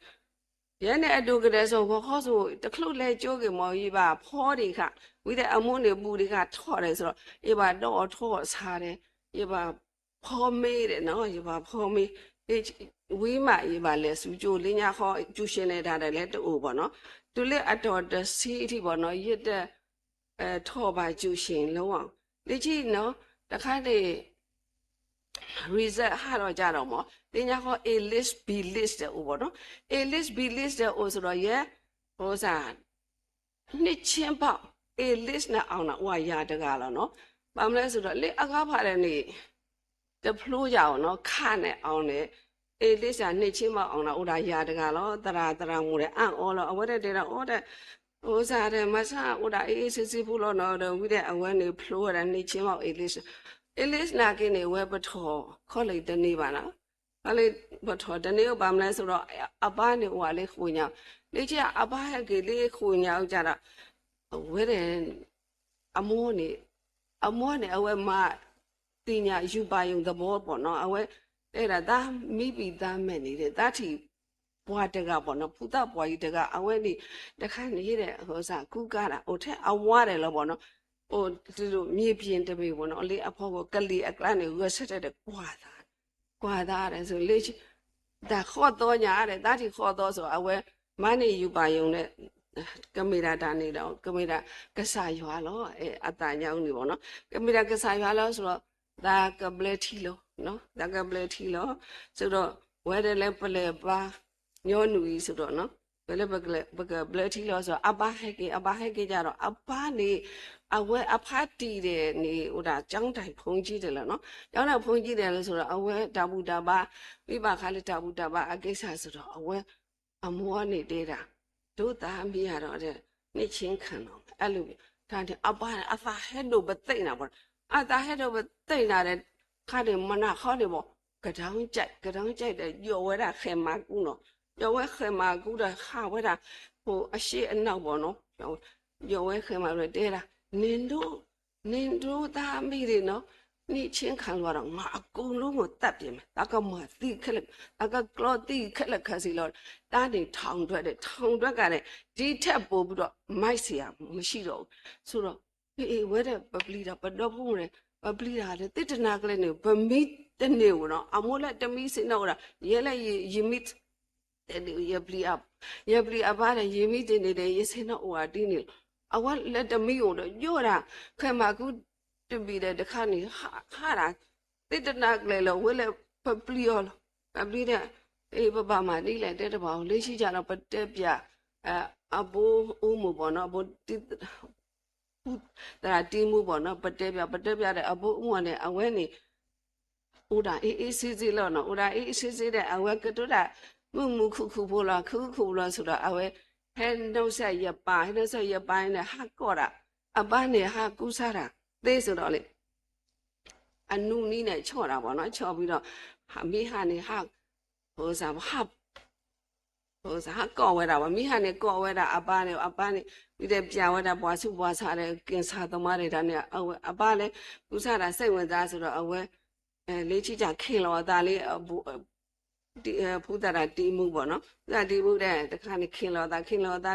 ရဲနေအတူကတဲ့ဆိုခေါ်ဆိုတခလုတ်လဲကြိုးကမော်ကြီးပါဖောတွေခဝိတဲ့အမွန်းတွေပူတွေကထော့တယ်ဆိုတော့အေးပါတော့ထော့စားတယ်အေးပါဖောမေးတယ်နော်အေးပါဖောမေးဝီးမအေးပါလဲစူကြိုလင်းညာခေါ်ကျူရှင်နေတာလဲတူပေါ့နော်သူလေအတော်တစီအထိပေါ့နော်ရစ်တဲ့ထော့ပါကျူရှင်လုံးအောင်လေကြည့်နော်တခါတည်း reset ဟာတော့ကြတော့မော်လင်းညာခေါ် A list B list တဲ့ပေါ့နော် A list B list တဲ့ဆိုတော့ရဲဟိုစားနှစ်ချင်းပေါ့A list နဲ့အောင်တာဟိုရတကားလို့နော်ဘာမလဲဆိုတော့လေအကားဖာတဲ့နေတဖလို့ကြအောင်နော်ခနဲ့အောင်တယ် A list ကနှစ်ချင်းမအောင်တာဟိုဒါရတကားလို့တရာမူတယ်အံ့ဩလို့အဝဲတဲ့တဲ့ဟိုတဲ့ဟိုစားတယ်မဆာဟိုဒါအေးစစ်စစ်ဖို့လို့နော်ဝိတဲ့အဝဲနေဖလို့ရတဲ့နှစ်ချင်းမ A list နာကင်းနေဝဲပထောခေါ်လိုက်တဲ့နေပါလားဘာလဲပထောတနေ့ကဘာမလဲဆိုတော့အပားနေဟိုလေခွညာလေချအပားဟက်ကလေးခွညာကြတာဝဲတယ်အမောနေအဝဲမတင်ညာယူပါယုံသဘောပေါ့နော်အဝဲအဲ့ဒါဒါမိပြီသားမဲ့နေတဲ့တာထီဘွားတကပေါ့နော်ဖူတာဘွားကြီးတကအဝဲနေတခါနေတဲ့ဟိုစားကူကားတာဟိုထက်အဝါတယ်လို့ပေါ့နော်ဟိုဒီလိုမြေပြင်တပေပေါ့နော်အလေးအဖော်ကိုကလီအကလနဲ့ဝက်ဆက်တဲ့ကွာသားတယ်ဆိုလေဒါခေါ်တော့ညာတဲ့တာထီခေါ်တော့ဆိုအဝဲမနေယူပါယုံနဲ့ကမေရာတာနေတော့ကမေရာကစားရွာလို့အတန်ညောင်းနေပေါ့နော်ကမေရာကစားရွာလို့ဆိုတော့ဒါကပလက်ထီလို့နော်ဒါကပလက်ထီလို့ဆိုတော့ဝဲတယ်လဲပလဲပါညောနူကြီးဆိုတော့နော်ဘယ်လဲဘကပလက်ထီလို့ဆိုအပဟဲကေကြတော့အပနေအဝဲအဖတ်တီတယ်နေဟိုဒါចောင်းတိုင်ဖုန်ကြီးတယ်လို့နော်ចောင်းတိုင်ဖုန်ကြီးတယ်လို့ဆိုတော့အဝဲတာဘူးတာပါပြပါခါလေးတာဘူးတာပါအကိစ္စဆိုတော့အဝဲအမောနေတဲ့တာတို့သားအမေရတော့တဲ့နှစ်ချင်းခံတော့အဲ့လိုဒါတဲ့အဖဟဲ့တို့မသိနေတာပေါ့အတာဟဲ့တို့မသိနေတာတဲ့ခါတယ်မနာခေါ်တယ်ပေါ့ကတောင်းကြိုက်တယ်ညော်ဝဲတာခဲမကူနော်有位黑马姑的哈为了我些闹不喏，有位黑马说对了，年度大美的喏。你先看我了，我公路我特别嘛，那个马地去了，那个高地去了，可是了，但你长着个嘞，地铁不着，买些啊，没事了，所以了，为了不离了，不到不嘞，不离了，这这那个嘞呢，不米的牛了，阿莫来的米是那个，原来一米，也不离啊，把那一米的呢，也是那瓦地呢，啊，我来的米用的，有啦，看嘛个。to be the khani hara te na le lo we le paplio lo papli de e baba ma ni le te ba le chi ja lo pate pya abo u mu bo no abo ti da ti mu bo no pate pya de abo u ne awe ni uda e si lo no uda e si de awe ka to da mu khu bo la khu lo so da awe he no sa ya pa ne ha ko da aba ne ha ku sa da thế rồi đó嘞，努力呢，错了吧？那错不了，还没喊你哈，或啥搞完了，没喊你搞完了，阿爸呢，你得别完了，把啥的，跟啥都买的他呢，阿爸呢，不啥的，生活咋说的？你去家看了大哩，不得了，地木不喏，那地木的，看你看了大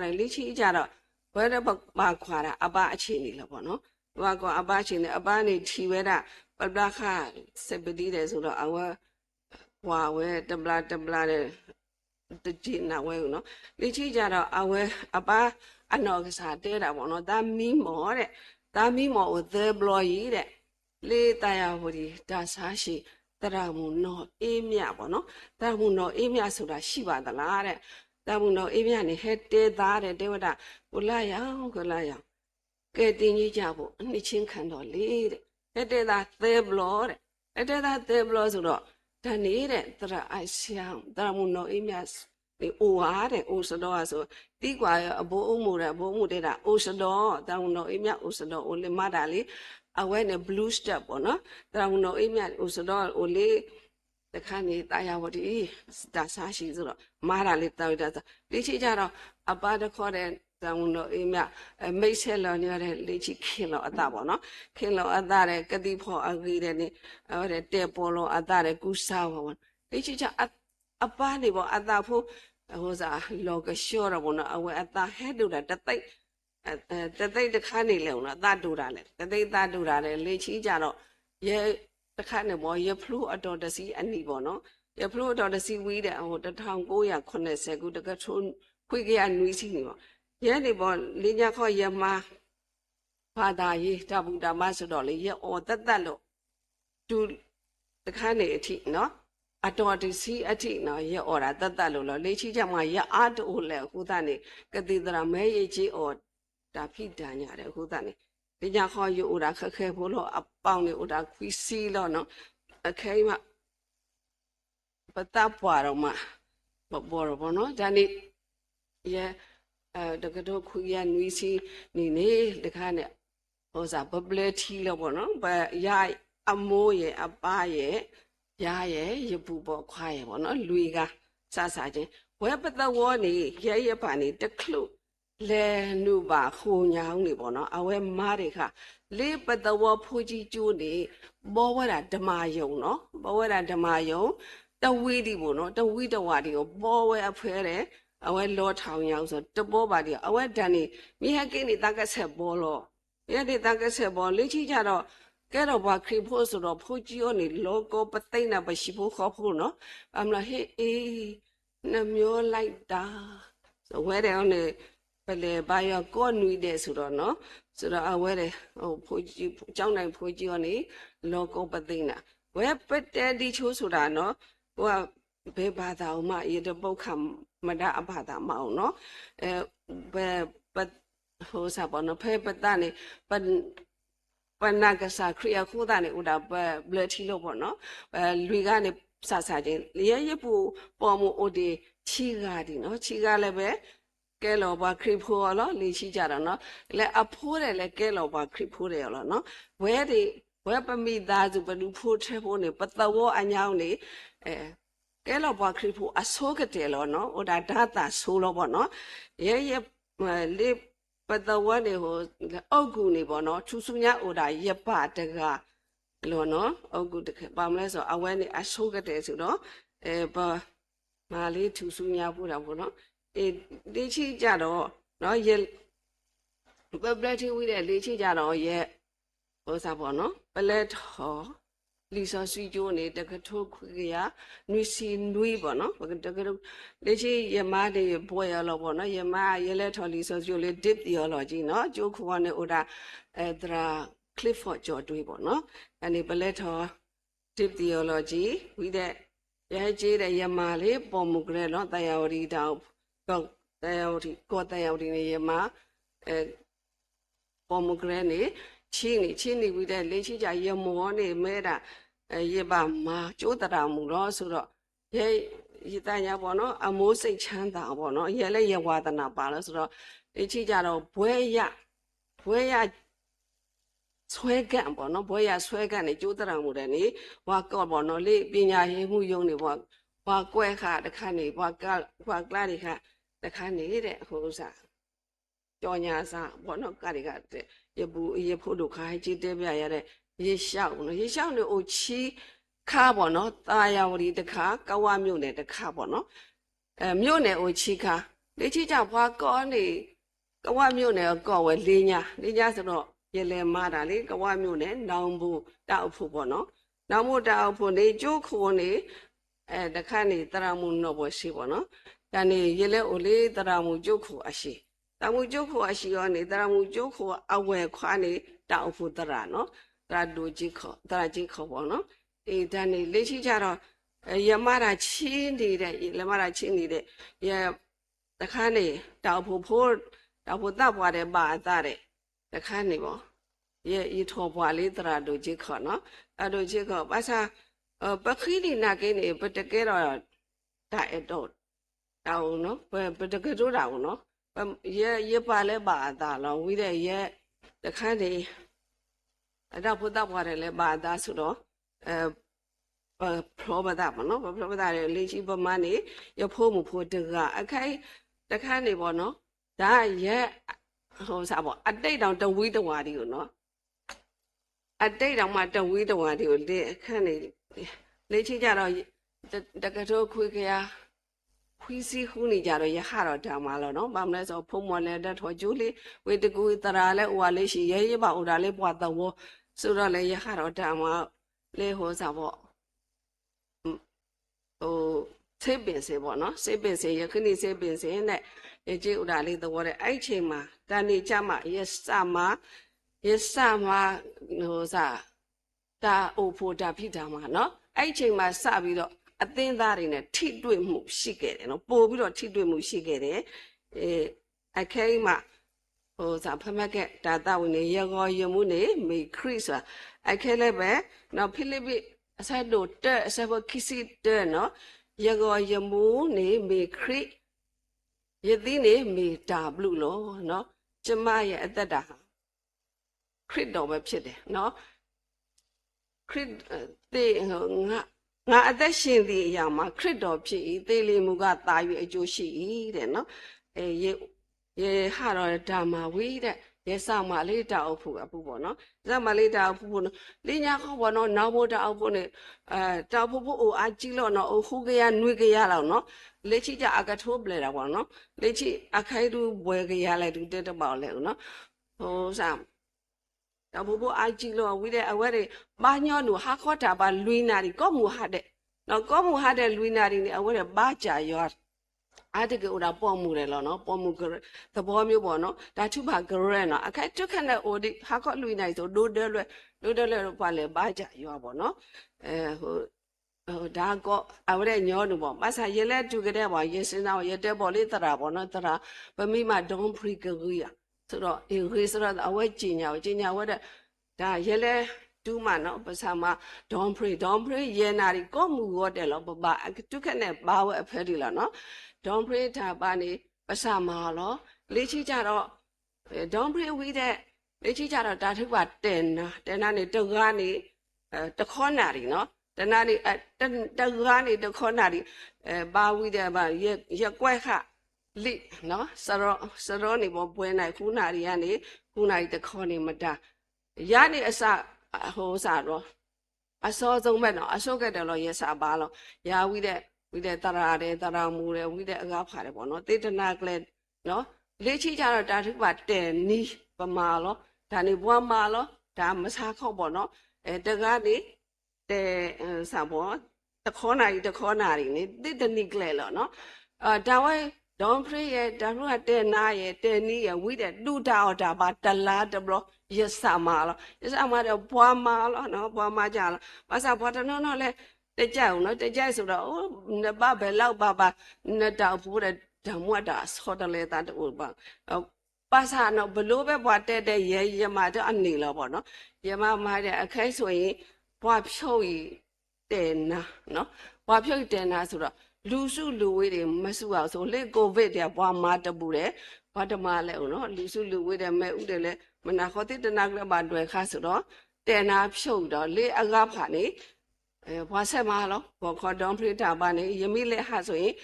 哩，你去家了，为了把夸了，阿爸请你了不喏？ว่าก็อาบ้าชินอาบ้านี่ทีเวดาปลาค่ะเสพติดเลยสุดเอาว่าเวตบลาเลยตจีนเอาเวเนาะลิชิจาระเอาเวอาบ้าอันนอกสาเตระบ่เนาะตามีหมอเด้ตามีหมอเดบลอยเด้လေตายาวดีตาสาရှိตระมุนอအေးမြบ่เนาะตระมุนอအေးမြဆိုတာရှိပါသလားတဲ့ตระมุนอအေးမြนี่เฮ็ดเตသားတဲ့เทวดาကိုလာရောကဲတင်ကြီးကြဖို့အနှစ်ချင်းခံတော်လေတဲ့တဲ့သာသေဘလောတဲ့တဲ့သာသေဘလောဆိုတော့ဒါနေတဲ့တရအိုက်ဆောင်တရမုံနောအိမြတ်ဒီအိုဟာတဲ့အိုစတော်ဆိုတိကွာရအဘိုးအမှုတဲ့ဘိုးမှုတဲ့တာအိုစတော်တရမုံနောအိမြတ်အိုစတော်အိုလေမတာလေအဝဲနဲ့ blue step ပေါ့နော်တရမုံနောအိမြတ်အိုစတော်အိုလေတခါနေတာယာဝတီဒါစားရှိဆိုတော့မာတာလေတောက်တာလေချိကြတော့အပါတခေါ်တဲ့တောင်းတော့အေးမြမိတ်ဆက်လော်နေတဲ့လေချီခင်လော်အတာပေါ့နော်ခင်လော်အတာတဲ့ကတိဖို့အကြီးတဲ့နေတဲ့တဲပေါ်လော်အတာတဲ့ကူစားပါပေါ့လေချီချအပားနေပေါ့အတာဖို့ဟိုစားလောကရှော့တော့ပေါ့နော်အဝဲအတာဟဲတူတာတသိတခါနေလေနော်အတာတူတာလေတသိတာတူတာလေလေချီကြတော့ရဲတခါနေပေါ့ရဖလူအတော်တစီအနီပေါ့နော်ရဖလူအတော်တစီဝီးတဲ့ဟို1980ခုတကထုံးခွေကရနွီးစီနေပေါ့ရဲနေပေါ်လင်းညခေါ်ရမဘာသာရေးတဘူတမဆိုတော့လေရဲအော်တတ်လို့သူတခါနေအထိနော်အတော်တစီအထိနော်ရဲအော်တာတတ်လို့လို့လေချီချမှာရဲအားတူလဲခုသားနေကတိတရာမဲရေးကြီးအော်ဒါဖိတန်ညာတယ်ခုသားနေလင်းညခေါ်ယူတာခက်ခဲဖို့လို့အပေါင်းနေဥတာခွီစီလို့နော်အခဲမှပတပွားတော့မှဘောတော့နော်ဒါနေရဲတကတော့ခွေရနွီးစီနေတခါနဲ့ဟိုစားဘဘလက်ထီလို့ပေါ့နော်ဘရအမိုးရဲ့အပားရဲ့ရရဲ့ရပူပေါ်ခွာရဲ့ပေါ့နော်လူကစချင်းဝဲပတဝောနေရဲပါနေတခလုလဲနုပါခုံညောင်းနေပေါ့နော်အဝဲမားတွေခလေးပတဝောဖူကြီးကျိုးနေဘောဝဲတာဓမ္မယုံနော်ဘောဝဲတာဓမ္မယုံတဝီဒီပေါ့နော်တဝီတဝါဒီကိုဘောဝဲအဖဲတယ်အဝဲလောထောင်ရောက်ဆိုတဘောပါဒီအဝဲတန်နေမိဟကိနေတကဆက်ဘောလောရဲဒီတကဆက်ဘောလေချီကြတော့ကဲတော့ဘာခရီဖို့ဆိုတော့ဖိုးကြီးရောနေလောကောပသိနာပရှိဖို့ခေါ်ဖို့နော်အမလားဟေးအေးနှမျိုးလိုက်တာဆိုဝဲတယ်အောင်နေပလေဘာရောကောနွီတဲ့ဆိုတော့နော်ဆိုတော့အဝဲတယ်ဟိုဖိုးကြီးကျောင်းနိုင်ဖိုးကြီးရောနေလောကောပသိနာဝဲပတဲ့ဒီချိုးဆိုတာနော်ဟိုကဘေဘာသာဥမရေတပုတ်ခမဒအဘာသာမအောင်နော်ဘယ်ဟိုစားပေါ်နော်ဖဲပတနေပနာကစားခရီးခုတာနေဥဒါဘလက်ထီလို့ပေါ့နော်လူကနေစချင်းရပူပေါ်မှုအိုဒီချီကားဒီနော်ချီကားလည်းပဲကဲလောပါခရီးဖိုးရောလေရှိကြတာနော်လဲအဖိုးတယ်လဲကဲလောပါခရီးဖိုးတယ်ရောနော်ဝဲပမိသားစုဘလူဖိုးထဲဖို့နေပတဝောအညောင်းနေ ကဲလောဘခရိဖို့အစိုးကတဲ့လောနော်ဟိုဒါတာဆိုးလောပေါ့နော်ရဲလေးပတဝတ်နေဟိုအောက်ကူနေပေါ့နော်ထူဆူညာဟိုဒါရပတကလောနော်အောက်ကူတကဘာမလဲဆိုအဝဲနေအစိုးကတဲ့ဆိုတော့ဘာမာလေးထူဆူညာပို့တာပေါ့နော်ဒီချီကြတော့နော်ရဲပပလက်တီဝိတဲ့လေးချီကြတော့ရဲဟိုစားပေါ့နော်ပလက်ထော်လီဆောစီကျိုးနေတကထိုးခွေရနွီစီနွီပေါ့နော်တကလေချီရမတွေဘွယ်ရလောပေါ့နော်ရမရဲလဲထော်လီဆောစီကျိုးလေ dip theology နော်ကျိုးခွာနေဥဒါဒရာ Clifford ကျော်တွေးပေါ့နော်အနေပလက်ထော် dip theology ဝိတဲ့ရဲကြီးတဲ့ရမလေးပေါ်မူကြဲနော်တရားဝရီတောင်တော့တရားဝရီကောတရားဝရီနေရမပေါ်မူကြဲနေချင်းနေဝိတဲ့လေချီကြရမောနေမဲတာရေပါမှာကျိုးတရာမူတော့ဆိုတော့ရဲရတညာပေါ့နော်အမိုးစိတ်ချမ်းသာပေါ့နော်ရဲလည်းရဝါဒနာပါလို့ဆိုတော့လေချီကြတော့ဘွဲရဆွဲကန့်ပေါ့နော်ဘွဲရဆွဲကန့်နေကျိုးတရာမူတယ်နေဝါကော့ပေါ့နော်လေပညာရေးမှုယုံနေပေါ့ဝါကွဲခါတခါနေဝါကလာတွေခါတခါနေတဲ့ဟိုစားကြောညာစားပေါ့နော်ကတွေကရဖို့တို့ခါကြီးတဲပြရတဲ့ရေလျှောက်နော်ရေလျှောက်နေအိုချီခါပေါ့နော်တာယာဝတီတခါကဝမြို့နယ်တခါပေါ့နော်မြို့နယ်အိုချီခါလေချီကြဘွားကောနေကဝမြို့နယ်ကောဝဲလေးညာဆိုတော့ရလဲမတာလေကဝမြို့နယ်နောင်ဘူးတောက်ဖို့ပေါ့နော်နောင်ဘူးတောက်ဖို့နေကျိုးခိုးနေတခါနေတရာမူနော်ဘောရှိပေါ့နော်ဒါနေရလဲအိုလေးတရာမူကျုပ်ခိုအရှိတမှုကျုပ်ခိုအရှိရောနေတရာမူကျုပ်ခိုအဝဲခွာနေတောက်ဖို့တရာနော်တရာတို့ကြီးခေါ်ပေါ့နော်ဒါနေလေရှိကြတော့ရမတာချင်းနေတဲ့ရတခါနေတောက်ဖို့တပ်ပွားတဲ့ပါသားတဲ့တခါနေပေါ့ရထောပွားလေးတရာတို့ကြီးခေါ်နော်အတို့ကြီးခေါ်ပါစာပခိဒီနာကိနေပတကဲတော့ဒါအဲ့တော့တောင်းနော်ပတကဲတော့တောင်းနော်ရပါလဲပါသားလောဝိတဲ့ရတခါနေအဲ့တော့ဘုဒ္ဓဘွားတယ်လဲပါသားဆိုတော့ဖလောပဒမနော်ဖလောပဒရဲ့လေရှိပမနေရဖို့မှုဖို့တကအခိုင်တခါနေပေါ့နော်ဒါရဲ့ဟိုစားပေါ့အတိတ်တောင်တဝီးတဝါဒီကိုနော်အတိတ်တောင်မှတဝီးတဝါဒီကိုလေအခန့်နေလေချိကြတော့တကထိုးခွေခရခွီးစီဟူးနေကြတော့ရဟတော့ဒါမှလို့နော်ဘာမလဲဆိုဖုံမော်လဲတထောကျိုးလေးဝေတကူတရာလဲဥဝါလေးရှိရဲပါဥဒါလေးပွားတော့ဆိုတော့လေရဟတော့ဒါမှလေဟိုစားပေါ့ဟိုစိတ်ပင်စေပေါ့နော်စိတ်ပင်စေရခဏစိတ်ပင်စေနဲ့ရကြည့်ဥဒါလေးသဘောတဲ့အဲ့ချိန်မှာတန်နေကြမှာရစမှာဟိုစားဒါအိုဖိုတာဖြစ်တာမှာနော်အဲ့ချိန်မှာစပြီးတော့အသင်းသားတွေနဲ့ထိတွေ့မှုရှိခဲ့တယ်နော်ပို့ပြီးတော့ထိတွေ့မှုရှိခဲ့တယ်အခဲမှာဟိုစားဖမက်ကဒါတာဝင်နေရောရမှုနေမေခရစ်ဆိုတာအခဲလည်းပဲနော်ဖိလိပ္ပိအဆက်တို့အဆက်ဘခီစီနော်ရောရမှုနေမေခရစ်ယသိနေမေတာဘလူလို့နော်ကျမရဲ့အသက်တာခရစ်တော်ပဲဖြစ်တယ်နော်ခရစ်တေငါအသက်ရှင်သည့်အရာမှာခရစ်တော်ဖြစ်၏သေလီမူကသာ၍အကျိုးရှိ၏တဲ့နော်ရေဟာတော့ဓမ္မဝိတဲ့ရေစမလေးတောက်ဖို့အပူပေါ့နော်စမလေးတောက်ဖို့လိညာခေါပေါ့နော်နောက်ဖို့တောက်ဖို့နဲ့တောက်ဖို့အိုအားကြီးလို့နော်အိုခုကရနွေကရလောက်နော်လက်ချိကြအကထိုးပလဲတာပေါ့နော်လက်ချိအခိုင်တူဘွယ်ကရလိုက်တူတက်ပေါ့လဲနော်ဟိုစားတောက်ဖို့အားကြီးလို့ဝိတဲ့အဝဲတွေဘာညောနူဟာခေါ်တာပါလွိနာဒီကောမှုဟာတဲ့နော်ကောမှုဟာတဲ့လွိနာဒီနေအဝဲတွေဘာကြာရောအားတကယ်တော့ပေါ်မှုတယ်လို့နော်ပေါ်မှုသဘောမျိုးပေါ့နော်ဒါထုပါဂရဲနော်အခိုက်တွက်ခနဲ့အိုဒီဟာခေါ်လွိနိုင်ဆိုဒိုဒဲလွဲတော့ပါလေဘာကြာရောပေါ့နော်ဟိုဒါကောအဝဲညောနူပေါ့မဆာရေလဲတူကြတဲ့ပေါ့ရေစင်းတော့ရတဲ့ပေါ့လေတရာပေါ့နော်တရာဗမိမဒုံဖရီကကူရဆိုတော့အေရေဆိုတော့အဝဲကျင်ညာဝဲတဲ့ဒါရေလဲတူးမနော်ပစာမဒွန်ဖရီရေနာရီကောမှုရောတယ်လို့ပပတုခနဲ့ဘာဝဲအဖဲဒီလားနော်ဒွန်ဖရီတာပါနေပစာမလောလေးချိကြတော့ဒွန်ဖရီဝီတဲ့လေးချိကြတော့တာထုပါတင်နာနေတုတ်ကားနေတခေါနာရီနော် တနာဒီတကားနေတခေါနာဒီဘာဝိတဲ့ဘာရကွက်ခလိနော်စရောနေပေါ်ပွဲနိုင်ခုနာရီကနေခုနာရီတခေါနေမတာရနေအစဟိုစားတော့အစောဆုံးမဲ့နော်အစောကတဲ့လို့ရစားပါလို့ရာဝိတဲ့တရာတဲ့တရာမူတဲ့ဝိတဲ့အကားဖာတယ်ပေါ့နော်တေတနာကလေးနော်လေ့ချိကြတော့တာထုပါတဲ့နီးပမာလို့ဒါနေဘွားမာလို့ဒါမစားခောက်ပေါ့နော်တကားနေတဲ့စာပေါ်တခေါနာရီနေတေတနိကလေးလို့နော်ဒါဝဲဒေါန်ဖရီရဲ့ဒါရုကတဲ့နာရဲ့တဲ့နီးရဲ့ဝိတဲ့လူတာအော်ဒါပါတလားတဘလရစမာလို့ရစမာတော့ဘွားမာလို့နော်ဘွားမာကြလို့ဘာသာဘွားတနော်လဲတကြအောင်နော်တကြဆိုတော့နဘဘယ်လောက်ပါနတောက်ဖို့တဲ့ဓမ္မဝတာဆောတလေတာတူပါပါစာနော်ဘလို့ပဲဘွားတဲ့ရမတော့အနေလို့ပေါ့နော်ရမမာတဲ့အခိုက်ဆိုရင်ဘွားဖြုတ်ရတဲ့နာနော်ဘွားဖြုတ်တဲ့နာဆိုတော့လူစုလူဝေးတွေမစုအောင်ဆိုလေကိုဗစ်တဲ့ဘွားမာတပူတယ်ဘာတမလဲဦးနော်လူစုလူဝေးတဲ့မဲ့ဦးတယ်လဲမနာခေါ်တဲ့တနာကလည်းပါတွေ့ခါဆိုတော့တဲ့နာဖြုတ်တော့လေအကားဖာနေဘွားဆက်မလို့ဘောခေါ်ဒေါန်ပရိတာပါနေယမိလက်ဟာဆိုရင်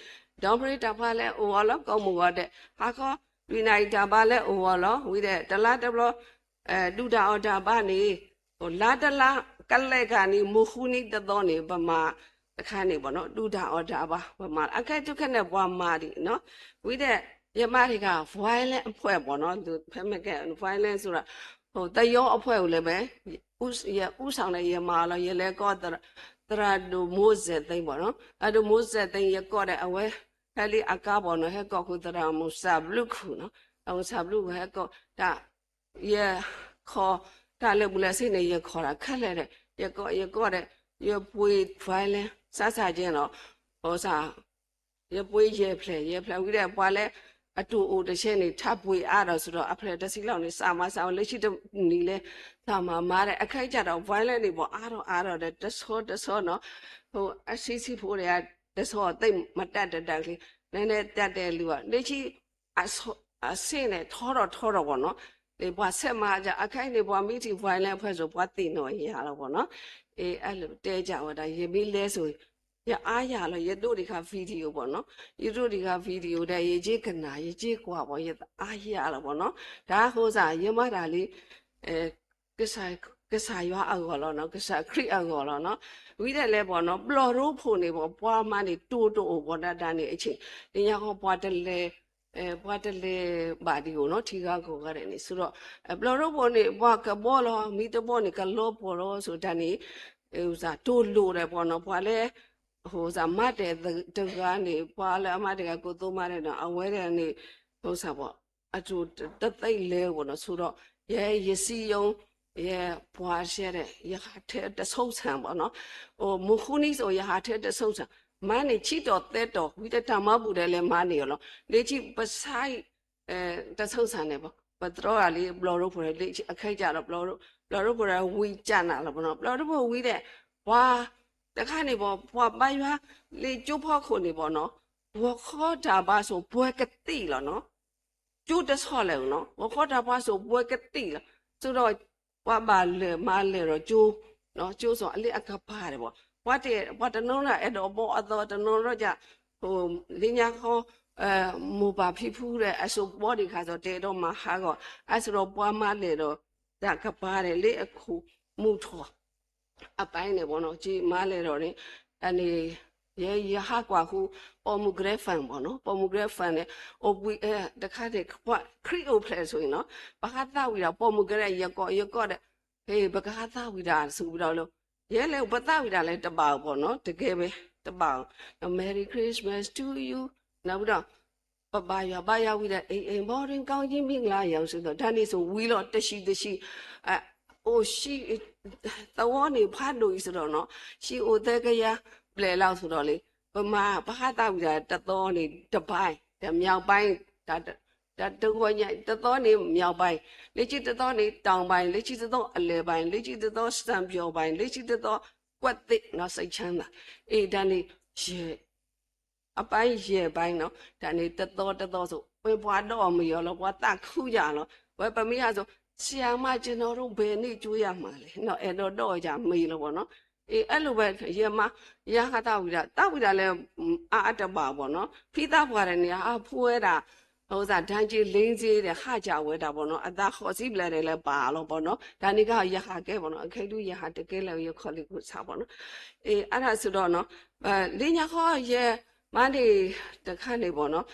ဒေါန်ပရိတာပါလဲအိုဝလောကောင်းမှုရတဲ့ဟာခေါ်ဒီနိုင်တာပါလဲအိုဝလောဝိတဲ့တလားတဘလဒုတာအော်တာပါနေဟိုလာတလားကလဲကနေမူခုနီတသောနေပမာအခါနေပေါ့နော်ဒုတာအော်တာပါပမာအခက်ဒုက္ခနဲ့ဘွားမာဒီနော်ဝိတဲ့ရမတွေက violent အဖွဲ့ပေါ့နော်သူဖက်မက violent ဆိုတာဟိုတယောအဖွဲ့ကိုလည်းပဲဥဆောင်တဲ့ရမလောရလဲကောတရာဒိုမိုးဇက်သိမ့်ပေါ့နော်အဲ့ဒိုမိုးဇက်သိမ့်ရကောတဲ့အဝဲဟဲလီအကားပေါ့နော်ဟဲကောခုတရာမူဆာဘလုခုနော်အောင်ဆာဘလုဟဲကောဒါရခေါ်ဒါလည်းဘူးလဲစိတ်နေရခေါ်တာခက်လဲတဲ့ရကောတဲ့ရပွေ violent စချင်းတော့ဟောစာရပွေးရဖလဲဝိတဲ့ပွားလဲအတူအိုတစ်ချက်နေထပ်ပွေအားတော့ဆိုတော့အဖလဲတစ်စီလောက်နေစာမဆောင်လက်ရှိနီလဲသာမမားတဲ့အခိုက်ကြတော့ violent နေပေါ့အားတော့တဲ့တဆောနော်ဟိုအစီဖို့တွေကတဆောတိတ်မတက်တက်လေးနည်းနည်းတက်တဲ့လူကလက်ရှိအစင်းနဲ့ထောတော့ပေါ့နော်ဒီဘွားဆက်မကြအခိုက်နေဘွားမိတီ violent ဖွဲ့ဆိုဘွားတင်တော့ရတော့ပေါ့နော်အဲ့လိုတဲကြတော့ဒါရေပြီးလဲဆိုရအားရလို့ရတို့ဒီကဗီဒီယိုပေါ့နော်ရတို့ဒီကဗီဒီယိုတဲ့ရေကြီးကနာရေကြီးကွာပေါ့ရအားရလို့ပေါ့နော်ဒါဟိုစားရမတာလေးကစားရွာအော်လို့နော်ကစားခရစ်အော်လို့နော်ဝိတဲ့လဲပေါ့နော်ပလော်ရိုးဖို့နေပေါ့ပွားမနေတိုးပေါ့ဒါနေအချိန်ဒီညဟောပွားတယ်လေပွားတယ်လေဘာဒီကိုနော်ထီကားကိုရတယ်နေဆိုတော့ပလော်ရိုးဖို့နေဘွားကဘောလောမိတဘောနေကလောပေါ်လို့ဆိုတန်းနေဥစားတိုးလို့တယ်ပေါ့နော်ဘွားလဲဟိုစားမတ်တဲ့တကားနေပွားလဲအမတကကိုသုံးမတဲ့တော့အဝဲတဲ့နေဟိုစားပေါ့အတူတသိပ်လဲပေါ့နော်ဆိုတော့ရစီယုံဘွားရှဲတဲ့ရဟာထဲတဆုပ်ဆံပေါ့နော်ဟိုမူခုနီဆိုရဟာထဲတဆုပ်ဆံမန်းနေချီတော်တဲ့တော်ဝိတတမပူတယ်လဲမန်းနေရောလေချီပဆိုင်တဆုပ်ဆံနေပေါ့ပထရောကလေးဘလော်ရိုးပေါ်လေချီအခိုက်ကြတော့ဘလော်ရိုးပေါ်ဝီကြနာလားပေါ့နော်ဘလော်ရိုးပေါ်ဝီတဲ့ဝါတခါနေပေါ့ဘွားပိုင်ရွာလေကျိုးဖောက်ခုနေပေါ့နော်ဘွားခေါ်တာပါဆိုဘွဲကတိလားနော်ကျိုးတဆော့လဲနော်ဘွားခေါ်တာပါဆိုဘွဲကတိလားဆိုတော့ဘွားပါလေမလဲတော့ကျိုးနော်ကျိုးဆိုအလေးအခါပါတယ်ပေါ့ဘွားတနုံးလာအဲ့တော့ဘောအတော်တနုံးတော့ကြဟိုလင်းညာခေါ်မူပါဖိဖူးတဲ့အစုပ်ဘောဒီခါဆိုတဲတော့မဟာကောအဲ့ဆိုတော့ဘွားမလဲတော့ဒါကပါတယ်လေအခုမူထောအပိုင်းနေပေါ့နော်ကြည်မလဲတော့နေအနေရဟာကွာခုပေါ်မူဂရက်ဖန်ပေါ့နော်ပေါ်မူဂရက်ဖန်နဲ့အိုပူတခါတည်းခရီအိုဖလဲဆိုရင်နော်ဘာသာသဝီတာပေါ်မူဂရက်ရကောတဲ့ဟေးဘာသာသဝီတာဆိုပြီးတော့လို့ရဲလေဘာသာဝီတာလဲတပါပေါ့နော်တကယ်ပဲတပါ Merry Christmas to you နောက်ပြီးတော့ဘာယာဝီတဲ့အိမ်ဘော်ရင်ကောင်းချင်းမင်္ဂလာရောက်ဆိုတော့ဒါနေဆိုဝီတော့တရှိအိုရှိတော်နေဖတ်လို့ဆိုတော့နော်ရှိအိုတဲ့ကရပလဲလောက်ဆိုတော့လေဗမာဘာသာဝီတာတတော်နေတပိုင်းမြောက်ပိုင်းဒါတုံးဝညတတော်နေမြောက်ပိုင်းလက်ချီတတော်နေတောင်ပိုင်းလက်ချီတတော်အလဲပိုင်းလက်ချီတတော်စံပြောပိုင်းလက်ချီတတော်ကွက်သိနော်စိတ်ချမ်းသာဒါနေရေအပိုင်းရေပိုင်းနော်ဒါနေတတော်ဆိုဝေဘွားတော့မရောလို့ဘွားတခုကြလို့ဝေပမိရဆိုဆီယာမကျွန်တော်တို့ဘယ်နေ့ကျွေးရမှာလဲနော်အဲ့တော့ကြမေးလို့ပေါ့နော် အဲ့လိုပဲရမရခတာဝိတာတဝိတာလဲအာတပါပေါ့နော်ဖိသဘွားတဲ့နေရာဖွဲတာဟိုစားဒန်ကြီးလင်းကြီးတဲ့ခကြဝဲတာပေါ့နော်အသာခေါ်စီပလဲတယ်လဲပါလို့ပေါ့နော်ဒါနေကရခကဲပေါ့နော်အခေတုရခတကဲလဲရခေါ်လိကိုစားပေါ့နော်အဲ့ဒါဆိုတော့နော်လင်းညာခေါ်ရမနေတခါနေပေါ့နော်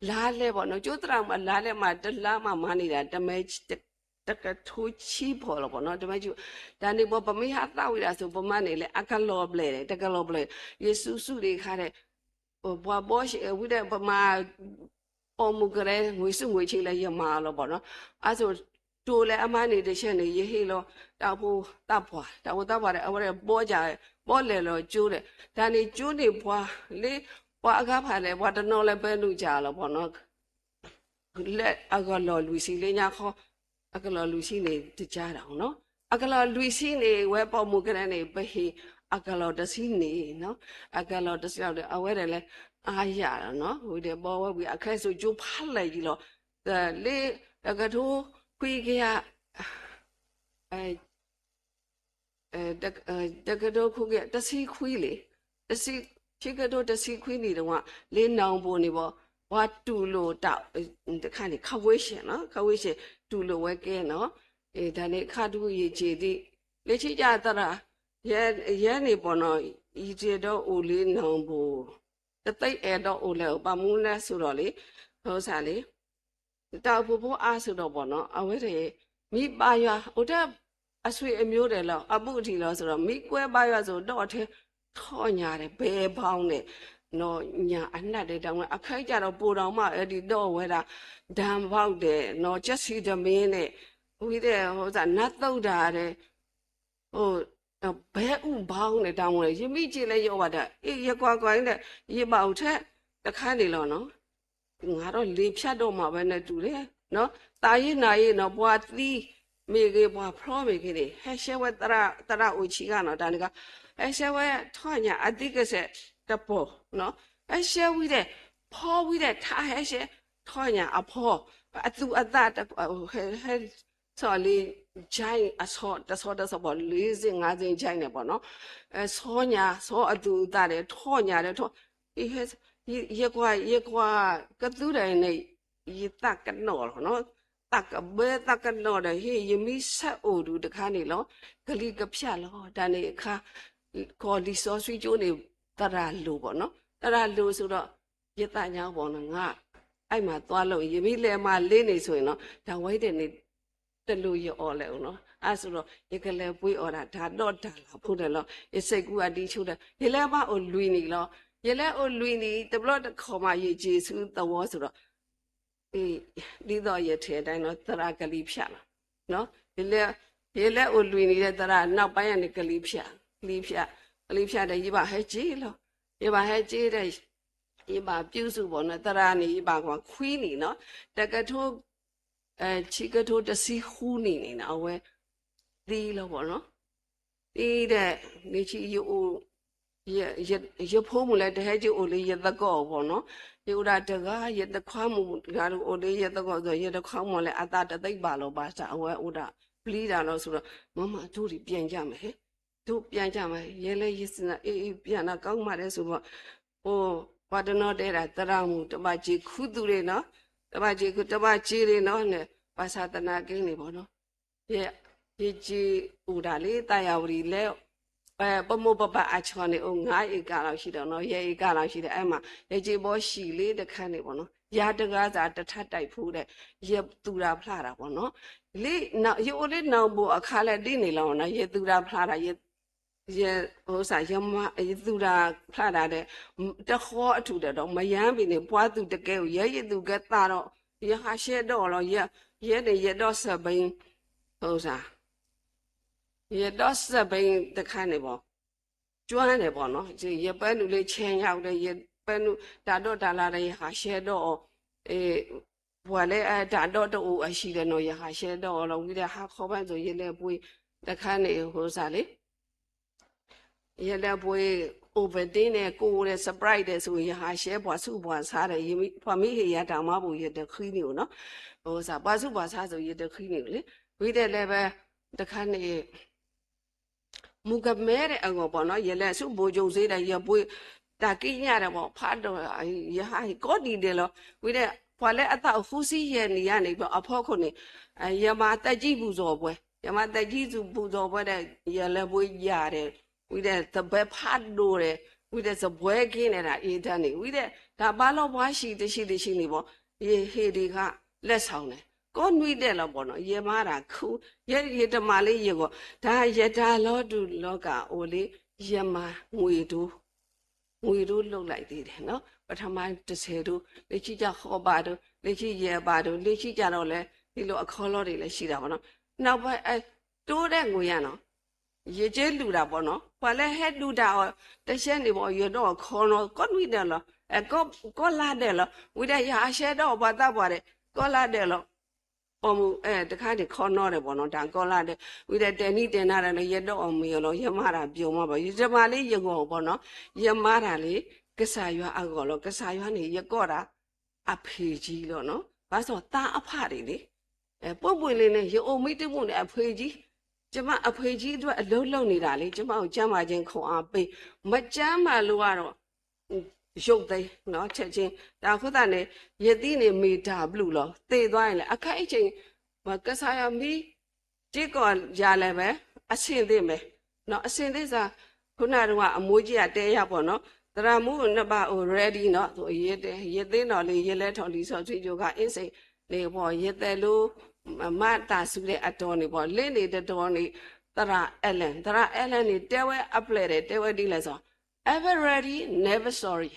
လားလဲပေါ့နော်ကျိုးတရာမှာလားလဲမှာတလားမှာမနေတာတမဲတကထိုးချီပေါ်လို့ပေါ့နော်တမဲကျဒါနေပေါ်ပမေဟာတောက်ရဆိုပမနေလေအကလောပလဲတကလောပလဲယေစုစုတွေခါတဲ့ဟိုဘွားဘောရှိဝိတဲ့ပမာအော်မူကလေးငွေစုငွေချင်းလဲရမာလို့ပေါ့နော်အဲဆိုတိုးလဲအမနေတဲ့ချက်နေရဟေလို့တောက်ဖို့တပ်ဖွာတောက်တပ်ဖွာတဲ့အဝဲပေါ်ကြပေါ်လေလို့ကျိုးတယ်ဒါနေကျိုးနေဖွာလေးပွားအကားဖာလဲပွားတနော်လဲပဲလူကြလို့ပေါ့နော်လက်အကလောလူစီလေးညာခေါ်အကလောလူစီနေတကြတာနော်အကလောလူစီနေဝဲပေါ်မှုကလေးနေပဲဟိအကလောတစီနေနော်အကလောတစီတော့အဝဲတယ်လဲအားရတာနော်ဟိုတဲ့ပေါ်ဝဲပြီးအခက်ဆိုကျိုးဖတ်လိုက်ကြီးလို့လေကထိုးခွေးကတကတိုးခုကတစီခွေးလေတစီချိကတော့တစီခွေးနေတော့လေနောင်ပေါ်နေပေါ့ဝါတူလို့တောက်တခါနေခဝဲရှင်နော်ခဝဲရှင်တူလို့ဝဲကဲနော်ဒါနေခါတူရေချေသည်လေချိကြတရာရဲနေပေါ့နော်ဤကျေတော့အိုလေးနောင်ပေါ်တသိအဲ့တော့အိုလဲပမူးလဲဆိုတော့လေဟောစားလေတောက်ဖို့အားဆိုတော့ပေါ့နော်အဝဲတယ်မိပါရွာဟိုတဲ့အဆွေအမျိုးတယ်လို့အပုအထီလို့ဆိုတော့မိကွဲပါရွာဆိုတော့ထဲထော့ညာတယ်ဘဲပေါင်းနဲ့နော်ညာအနှက်တဲ့တောင်အခိုက်ကြတော့ပူတော်မှအဲ့ဒီတော့ဝဲတာဒံပေါက်တယ်နော်ချက်စီတမင်းနဲ့ဟိုတဲ့ဟိုစားနတ်တုတ်တာတဲ့ဟိုဘဲဥပေါင်းနဲ့တောင်ဝင်ရမိကြည့်လဲရောပါတဲ့အေးရကွာကွာတဲ့ရေပေါက်ထက်တခါနေလို့နော်ငါတော့လေဖြတ်တော့မှပဲနဲ့တူတယ်နော်တာရင်နာရင်နော်ဘွားသီးမိကေဘွားဖရောမိကေဟဲရှဲဝဲတရာဦးချီကနော်ဒါနေကအဲရှဲဝဲထွားညာအတိကဆက်တပေါ်နော်အဲရှဲဝီတဲ့ဖောဝီတဲ့ထားဟဲရှဲထွားညာအဖောအသူအသဟဲဆော်လီဂျိုင်းအဆောတဆောပေါ်၄စင်၅စင်ဂျိုင်းနေပေါ့နော်အဲဆောညာဆောအသူအသတဲ့ထွားညာတဲ့ထွားဟဲရေကွာကတူတိုင်းနေရတကနော်နော်တကဘဲတကနော်တဲ့ဟေယမိဆက်အိုဒူတခါနေလောဂလီကဖြတ်လောဒါနေအခါခေါ်လီစောဆွေးကျိုးနေတရာလိုပေါ့နော်တရာလိုဆိုတော့ရတညာပေါ့နော်ငါအဲ့မှာသွားလို့ယမိလဲမှာလေးနေဆိုရင်တော့ဒါဝိုက်တဲ့နေတလူရော်လဲဦးနော်အဲ့ဆိုတော့ရကလေးပွေးអော်တာဒါတော့တာလာဖို့တယ်လို့ရစိတ်ကူအတီးချိုးတယ်ရလဲမအိုလွီနေလောရလဲအိုလွီနေတဘလတ်ခေါ်မှရေဂျေစုသဝဆိုတော့ဒီတော့ရထဲတိုင်းတော့တရာကလေးဖြတ်လာနော်ရလဲအိုလွီနေတဲ့တရာနောက်ပိုင်းကနေကလေးဖြတ်တယ်ရပါဟဲကြီးလို့ရပါဟဲကြီးတဲ့ရပါပြုစုပေါ့နော်တရာနေရပါကွာခွီးနေနော်တကထိုးချီကထိုးတစီခူးနေနော်ဝဲသီးလို့ပေါ့နော်ဒီတဲ့နေချီယိုရဖိုးမလဲတဟဲကြီးအိုလေးရတကောပေါ့နော်ဒီဥရာတကားရတခွားမှုငါတို့အိုလေးရတကောဆိုရတခွားမလဲအတာတသိပ်ပါလို့ပါစားအဝဲဥရာပလီတာလို့ဆိုတော့မတို့ဒီပြန်ကြမယ်ဟဲ့တို့ပြန်ကြမယ်ရဲလဲရစနာအေးပြန်တော့ကောင်းပါလေဆိုတော့ဟိုဘာတနောတဲတာတရမှုတပကြီးခုသူတွေနော်တပကြီးတွေနော်နဲ့ဘာသာတနာကင်းနေပေါ့နော်ရေကြီးဥဒါလေးတာယာဝရီလဲပမိုးပပအချောနေအောင်9ဧကလောက်ရှိတော့နော်ရေဧကလောက်ရှိတယ်အဲ့မှာရေကြီးဘောရှိလေးတစ်ခန်းနေပေါ့နော်ရာတကားစာတထတိုက်ဖူးတဲ့ရေသူရာဖလာတာပေါ့နော်လေးနောက်ရေလေးနောက်ဘောအခါလဲတိနေလောနော်ရေသူရာဖလာတာရေဟိုစားရမသူရာဖလာတာတဲ့တခေါ်အထူတော့မယမ်းပြီနေပွားသူတကယ်ကိုရေသူကတာတော့ရဟာရှဲတော့လောရေတော့စပိန်ဟိုစားရတော့စပိန်တခါနေပေါ့ကျွမ်းတယ်ပေါ့နော်ရပန်းလူလေးချင်းရောက်တယ်ရပန်းလူဒါတော့ဒါလာတယ်ဟာရှဲတော့ဘွာလဲဒါတော့တူအရှိတယ်နော်ရဟာရှဲတော့လောဝိတဲ့ဟာခေါ်ပန်းဆိုရလဲပွေးတခါနေဟိုစားလေရလဲပွေး overdin နဲ့ကိုတဲ့ surprise တဲ့ဆိုရဟာရှဲဘွာစုဘွာစားတယ်ဖမိဟေရတောင်မဘူးရတဲ့ခီးနေကိုနော်ဟိုစားဘွာစုဘွာစားဆိုရတဲ့ခီးနေလေဝိတဲ့လည်းပဲတခါနေ မူကမဲတဲ့အကောပေါ့နော်ရလဲစုဘိုးကြုံစေးတဲ့ရပွေးတာကိညာတယ်ပေါ့ဖတ်တော့ရဟာကောဒီတယ်လို့ဝိတဲ့ဖွာလဲအတော့ဖူးစီရဲ့နေရနေပေါ့အဖော်ခုနေရမတက်ကြီးပူဇော်ပွဲရမတက်ကြီးစုပူဇော်ပွဲတဲ့ရလဲပွေးရတယ်ဝိတဲ့တပဲဖတ်တော့တယ်ဝိတဲ့စပွဲကင်းနေတာအေးတန်းနေဝိတဲ့ဒါဘာလို့ဘွားရှိတရှိနေပေါ့ရေဟေဒီကလက်ဆောင်တယ်ကိုနွိတဲ့လို့ပေါ့နော်ရေမားတာခူရေတမလေးရေကိုဒါရတာလောတူလောကအိုလေးရမငွေတို့လှုပ်လိုက်သေးတယ်နော်ပထမ30တို့လက်ရှိကြခေါ်ပါတို့လက်ရှိရေပါတို့လက်ရှိကြတော့လေဒီလိုအခေါ်လို့တွေလည်းရှိတာပေါ့နော်နောက်ပိုင်းတိုးတဲ့ငွေရနော်ရေကျဲလူတာပေါ့နော်ဘာလဲဟဲ့လူတာတရှက်နေပေါ့ရတော့ခေါ်တော့ကိုနွိတယ်လို့ကောလာတယ်လို့ဝိတဲ့ရအရှဲတော့ဘာသာပါတယ်ကောလာတယ်လို့ပေါ်မူတခါတည်းခေါ်တော့တယ်ပေါ့နော်ဒါကောလာတယ်ဝိတဲ့တဲနီတင်နာတယ်လေရတော့အောင်မရလို့ရမတာပြုံမှာပေါ့ရမလေးရကောပေါ့နော်ရမတာလေကဆာရွာအကောလို့ကဆာရွာနေရကောတာအဖေကြီးလို့နော်ဘာဆိုတာအဖတွေလေပုတ်ပွင့်လေးနဲ့ရအုံမိတ်တုံနဲ့အဖေကြီးကျမအဖေကြီးအတွက်အလုံးလုံးနေတာလေကျမကိုကျမ်းမာခြင်းခွန်အားပေးမကျမ်းမာလို့ကတော့ရုပ်သိမ်းနော်ချက်ချင်းဒါခုသနဲ့ရသီးနေမီတာဘလူးလို့သေသွားရင်လေအခက်အချိန်ကဆာရမီကြည့်ကောရလည်းပဲအစင်သိမယ်နော်အစင်သိစားခုနကအမိုးကြီးကတဲရပေါ့နော်တရမှုနှစ်ပါဟို ready နော်သူရသိန်းတော်လေးရလဲထော်လီဆော့ချွေချိုကအင်းစိန်နေပေါ့ရတဲ့လို့မတာစုတဲ့အတော်နေပေါ့လင်းနေတဲ့တော်နေတရအလန်နေတဲဝဲ uplet တဲဝဲဒီလဲဆို ever ready never sorry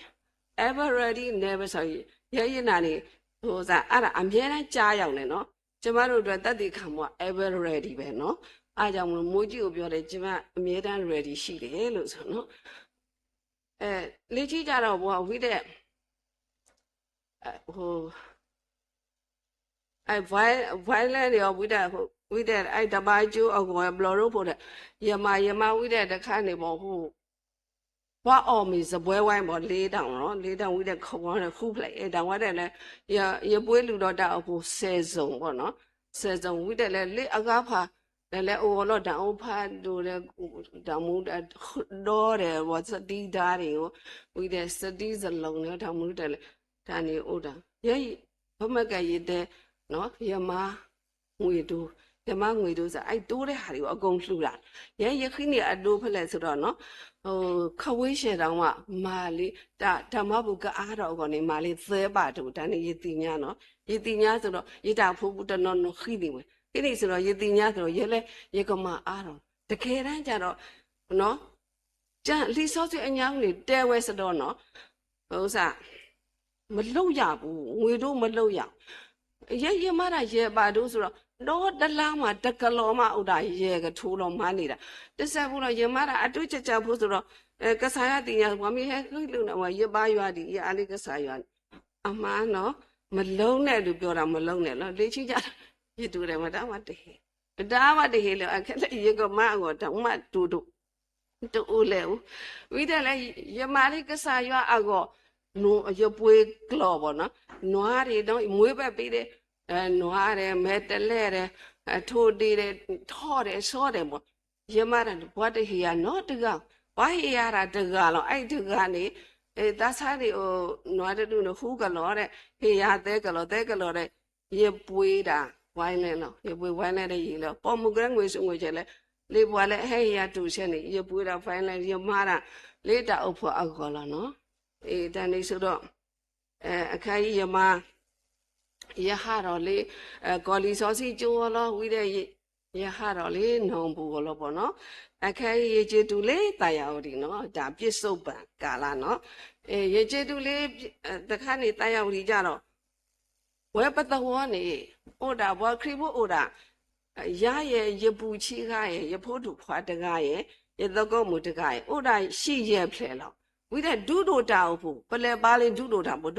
ever ready never sorry ရနာနေဟိုစားအဲ့ဒါအမြဲတမ်းကြားရောက်နေနော်ကျမတို့အတွက်တတ်သိခံမှု ever ready ပဲနော်အားကြောင့်မိုးကြီးကိုပြောတယ်ကျမအမြဲတမ်း ready ရှိတယ်လို့ဆိုနော်လေ့ကြည့်ကြတော့ဘောဝိတဲ့ဟိုviolent ရောဝိတဲ့တပါးကျိုးအကောဘလော်လို့ဖို့တဲ့ယမဝိတဲ့တခါနေပေါ့ဟိုဘာအော်မီစပွဲဝိုင်းပေါ့၄တောင်နော်၄တောင်ဝိတဲ့ခေါ်တဲ့ခုပလိုက်တောင်ဝတဲ့လဲရပွေးလူတော့တာအဖို့10စုံပေါ့နော်10စုံဝိတဲ့လဲလေအကားဖာလဲအိုလောတောင်ဖာတို့လဲတောင်မူတော့တယ်ဘောစတီးသားတွေကိုဝိတဲ့စတီးစလုံးနဲ့တောင်မူတယ်လဲဒါနေအိုတာဘမကရတဲ့နော်ယမငွေတို့ဆိုအဲ့တိုးတဲ့ဟာတွေကိုအကုန်လှူတာရခိနေအတိုးဖလက်ဆိုတော့နော်ဟိုခဝေးရှယ်တောင်ကမာလေးဓမ္မဘုကအားတော်ကနေမာလေးသဲပါတူဒါနဲ့ရတိညာနော်ရတိညာဆိုတော့ရတာဖိုးဘူးတနော်နော်ခိနေဝင်ခိနေဆိုတော့ရတိညာဆိုတော့ရကမအားတော်တကယ်တမ်းကျတော့နော်ကြလီဆော့တဲ့အညာနေတဲဝဲစတော့နော်ဟိုစားမလုံရဘူးငွေတို့မလုံရရမတာရပါတို့ဆိုတော့တလားမှာတကလောမဥဒါရေကထိုးတော့မှနေတာတဆက်ဘူးတော့ရမတာအတွေ့ကြဖို့ဆိုတော့ကဆာရတင်ရဝမီဟဲလှုပ်တော့ရပါရွာဒီအလေးကဆာရွာအမှန်နော်မလုံးနဲ့လို့ပြောတာမလုံးနဲ့လို့လေ့ချိကြရတူတယ်မတားမတဟေလို့အခက်လေရကမအောတောင်မတူတူလေဝိတယ်လေရမလေးကဆာရွာအကောနိုးရပွေးကလောပေါ့နော်နွားတွေတော့မွေးပဲပေးတယ်နွားတယ်မဲတလဲတယ်ထိုးတီးတယ်ထော့တယ်ဆော့တယ်ပေါ့ရမရဘွားတဟီရနော်တကဘာဟီရတာတကလောအဲ့တကနေဒါစားတွေဟိုနွားတူနဟူးကလောတဲ့ဟီရတဲ့ကလောတဲ့ရပွေးတာဝိုင်းလဲနော်ရပွေးဝိုင်းလဲတဲ့ရီလောပေါ်မူကရငွေစုငွေချဲလဲလေဘွားလဲဟဲ့ရတူချက်နေရပွေးတာဖိုင်းလဲရမတာလေးတာအုပ်ဖို့အောက်ခေါ်လာနော်တန်နေဆိုတော့အခါကြီးရမရဟာတော့လေကော်လီစောစီကျိုးလောဝိတဲ့ရဟာတော့လေနုံဘူးလောပေါ့နော်အခါကြီးရေကျေတူလေတာယာဦးဒီနော်ဒါပြစ္ဆုတ်ပံကာလနော်ရေကျေတူလေတခါနေတာယာဦးဒီကြတော့ဝဲပတဝောနေဩတာဘောခရီဘဩတာရရဲ့ရပူချီကားရဲ့ရဖို့တူဖွာတကားရဲ့ရသကောမူတကားရဲ့ဩတာရှိရဲ့ဖလဲလောဝိတဲ့ဒုဒိုတာဖို့ပလဲပါလေးဒုဒိုတာဖို့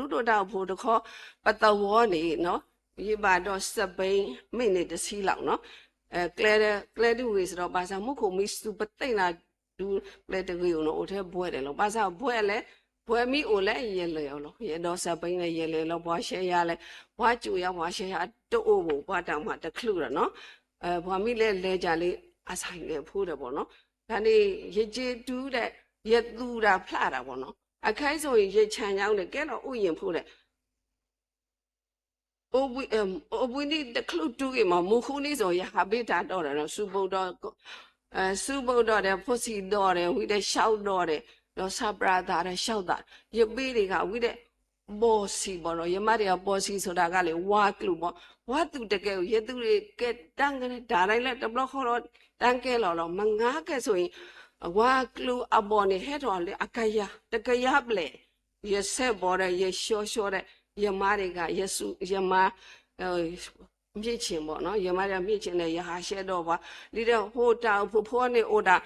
တခေါ်ပတဝောနေနော်ဒီပါတော့စပိန်မိနစ်တစီလောက်နော်ကလဲတူဝေဆိုတော့ပါစာမှုခုမီစုပသိနာဒူလဲတကွေနော်အိုထဲဘွဲတယ်လို့ပါစာဘွဲလဲဘွဲမီအိုလဲရဲလေရောလို့ရဲတော့စပိန်လဲရဲလေလို့ဘွားရှဲရလဲဘွားကျူရဘွားရှဲရတိုးအိုဘွားတောင်မှတခလူရနော်ဘွားမီလဲလဲကြလေးအဆိုင်လေဖိုးတယ်ပေါ့နော် ဒါနေရကြေတူးတဲ့ရသူတာဖလာတာပေါ့နော်အခိုက်ဆိုရင်ရချမ်းကြောင်းတယ်ကဲတော့ဥယျင်ဖို့တဲ့အိုဝီနီတခလုတူကေမှာမူခုနီဆိုရဟာဘေတာတော့တယ်နော်စူပုတ်တော့စူပုတ်တော့တယ်ဖွစီတော့တယ်ဝိတဲ့ရှောက်တော့တယ်နော်ဆာပရာတာတဲ့ရှောက်တာရပေးတွေကဝိတဲ့ဘောစီပေါ့နော်ယမတွေကဘောစီဆိုတာကလေဝါကလူပေါ့ဝါသူတကယ်ရသူတွေကတန်းကနေဒါတိုင်းလက်တဘလခေါ်တော့တန်းကဲလော်မငါးကဲဆိုရင်ဝါကလူအပေါ်နေဟဲ့တော်လေအကယာတကရပလေရဆက်ပေါ်တဲ့ရရှောရှောတဲ့ယမတွေကယေစုယမမြင့်ချင်းပေါ့နော်ယမရမြင့်ချင်းနဲ့ယဟာရှဲတော့ပါဒီတော့ဟိုတာဖို့ဖောနေအိုတာ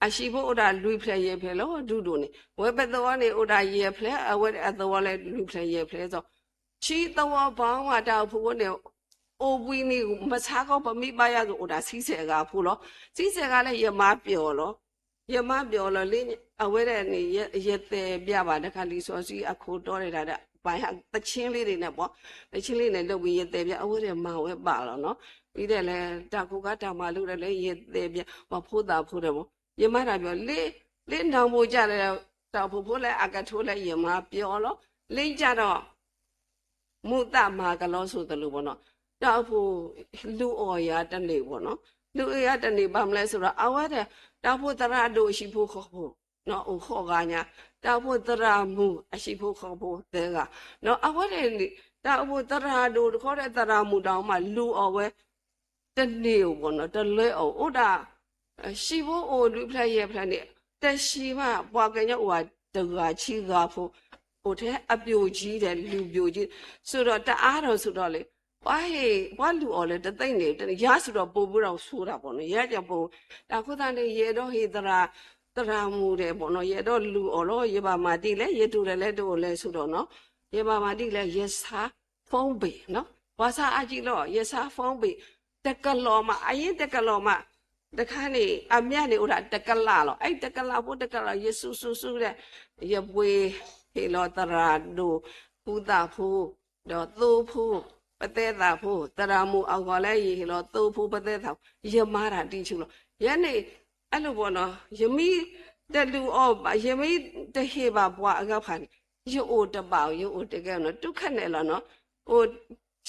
အရှိဖို့အိုတာလူဖလဲရေဖလဲလို့ဒုဒုနေဝဲပသောနေအိုတာရေဖလဲအဝဲအသောလဲလူဖလဲရေဖလဲဆိုချီသောဘောင်းဝတာဖို့နေအိုဝီနေမစားကောပမိပါရဆိုအိုတာစီးဆယ်ကဖို့လို့စီးဆယ်ကလည်းယမပြော်လို့ယမပြော်လို့လင်းအဝဲတဲ့နေရတဲ့ပြပါတခါလီစောစီအခုတော်နေတာတဲ့ဘိုင်ဟာတချင်းလေးတွေနဲ့ပေါ့တချင်းလေးနဲ့လုပ်ပြီးရတဲ့ပြအဝဲတဲ့မောင်ဝဲပါတော့နော်ပြီးတယ်လဲတာကူကတာမလို့တယ်လဲရတဲ့ပြမဖို့တာဖို့တယ်ပေါ့ယမတာပြောလေးနောင်ဖို့ကြတယ်တောက်ဖို့လဲအကထိုးလဲယမပြောလို့လင်းကြတော့မုတမာကလောဆိုတယ်လို့ပေါ့နော်တောက်ဖို့လူအော်ရတနေပေါ့နော်လူရတနေပါမလဲဆိုတော့အဝဲတဲ့တောက်ဖို့တရတို့ရှိဖို့ခေါ်ဖို့နော်အိုခေါ်ကညာတောက်ဖို့တရမှုအရှိဖို့ခေါ်ဖို့တဲ့ကနော်အဝဲတဲ့တောက်ဖို့တရတို့ခေါ်တဲ့တရမှုတောင်မှလူအော်ဝဲတနေပေါ့နော်တလဲအော်ဥဒါရှိဖို့အိုလူဖလိုက်ရဖလိုက်နေတရှိမှပွားကညဟိုတကချီကဖို့ဟိုတဲ့အပြိုကြီးတဲ့လူပြိုကြီးဆိုတော့တအားတော်ဆိုတော့လေဝါဟေဝါလူအော်လေတသိမ့်နေရဆိုတော့ပို့ပြီးတော့ဆိုးတာပေါ့နော်ရကြပို့ဒါခုသားနေရေတော့ဟေတရာမှုတယ်ပေါ့နော်ရေတော့လူအော်လို့ရေပါမာတိလဲရေတူတယ်လဲတို့လဲဆိုတော့နော်ရေပါမာတိလဲရေစားဖုံးပေနော်ဝါစာအကြည့်လို့ရေစားဖုံးပေတကလောမအရင်တကလောမတခါနေအမြတ်နေဦးတာတကလာလို့အဲ့တကလာဖို့တကလာယေစုစုတဲ့ရပွေဟေလောတရာတို့ဘုဒ္ဓဖို့တော့သို့ဖို့ပသက်တာဖို့တရာမှုအောက်ကလည်းရေလောသို့ဖို့ပသက်တာရမာတာတိချုလို့ယနေ့အဲ့လိုပေါ့နော်ယမိတလူအောယမိတဟေပါဘွားအကဖန်ယိုတပောင်ယိုတကယ်နော်ဒုက္ခနဲ့လောနော်ဟို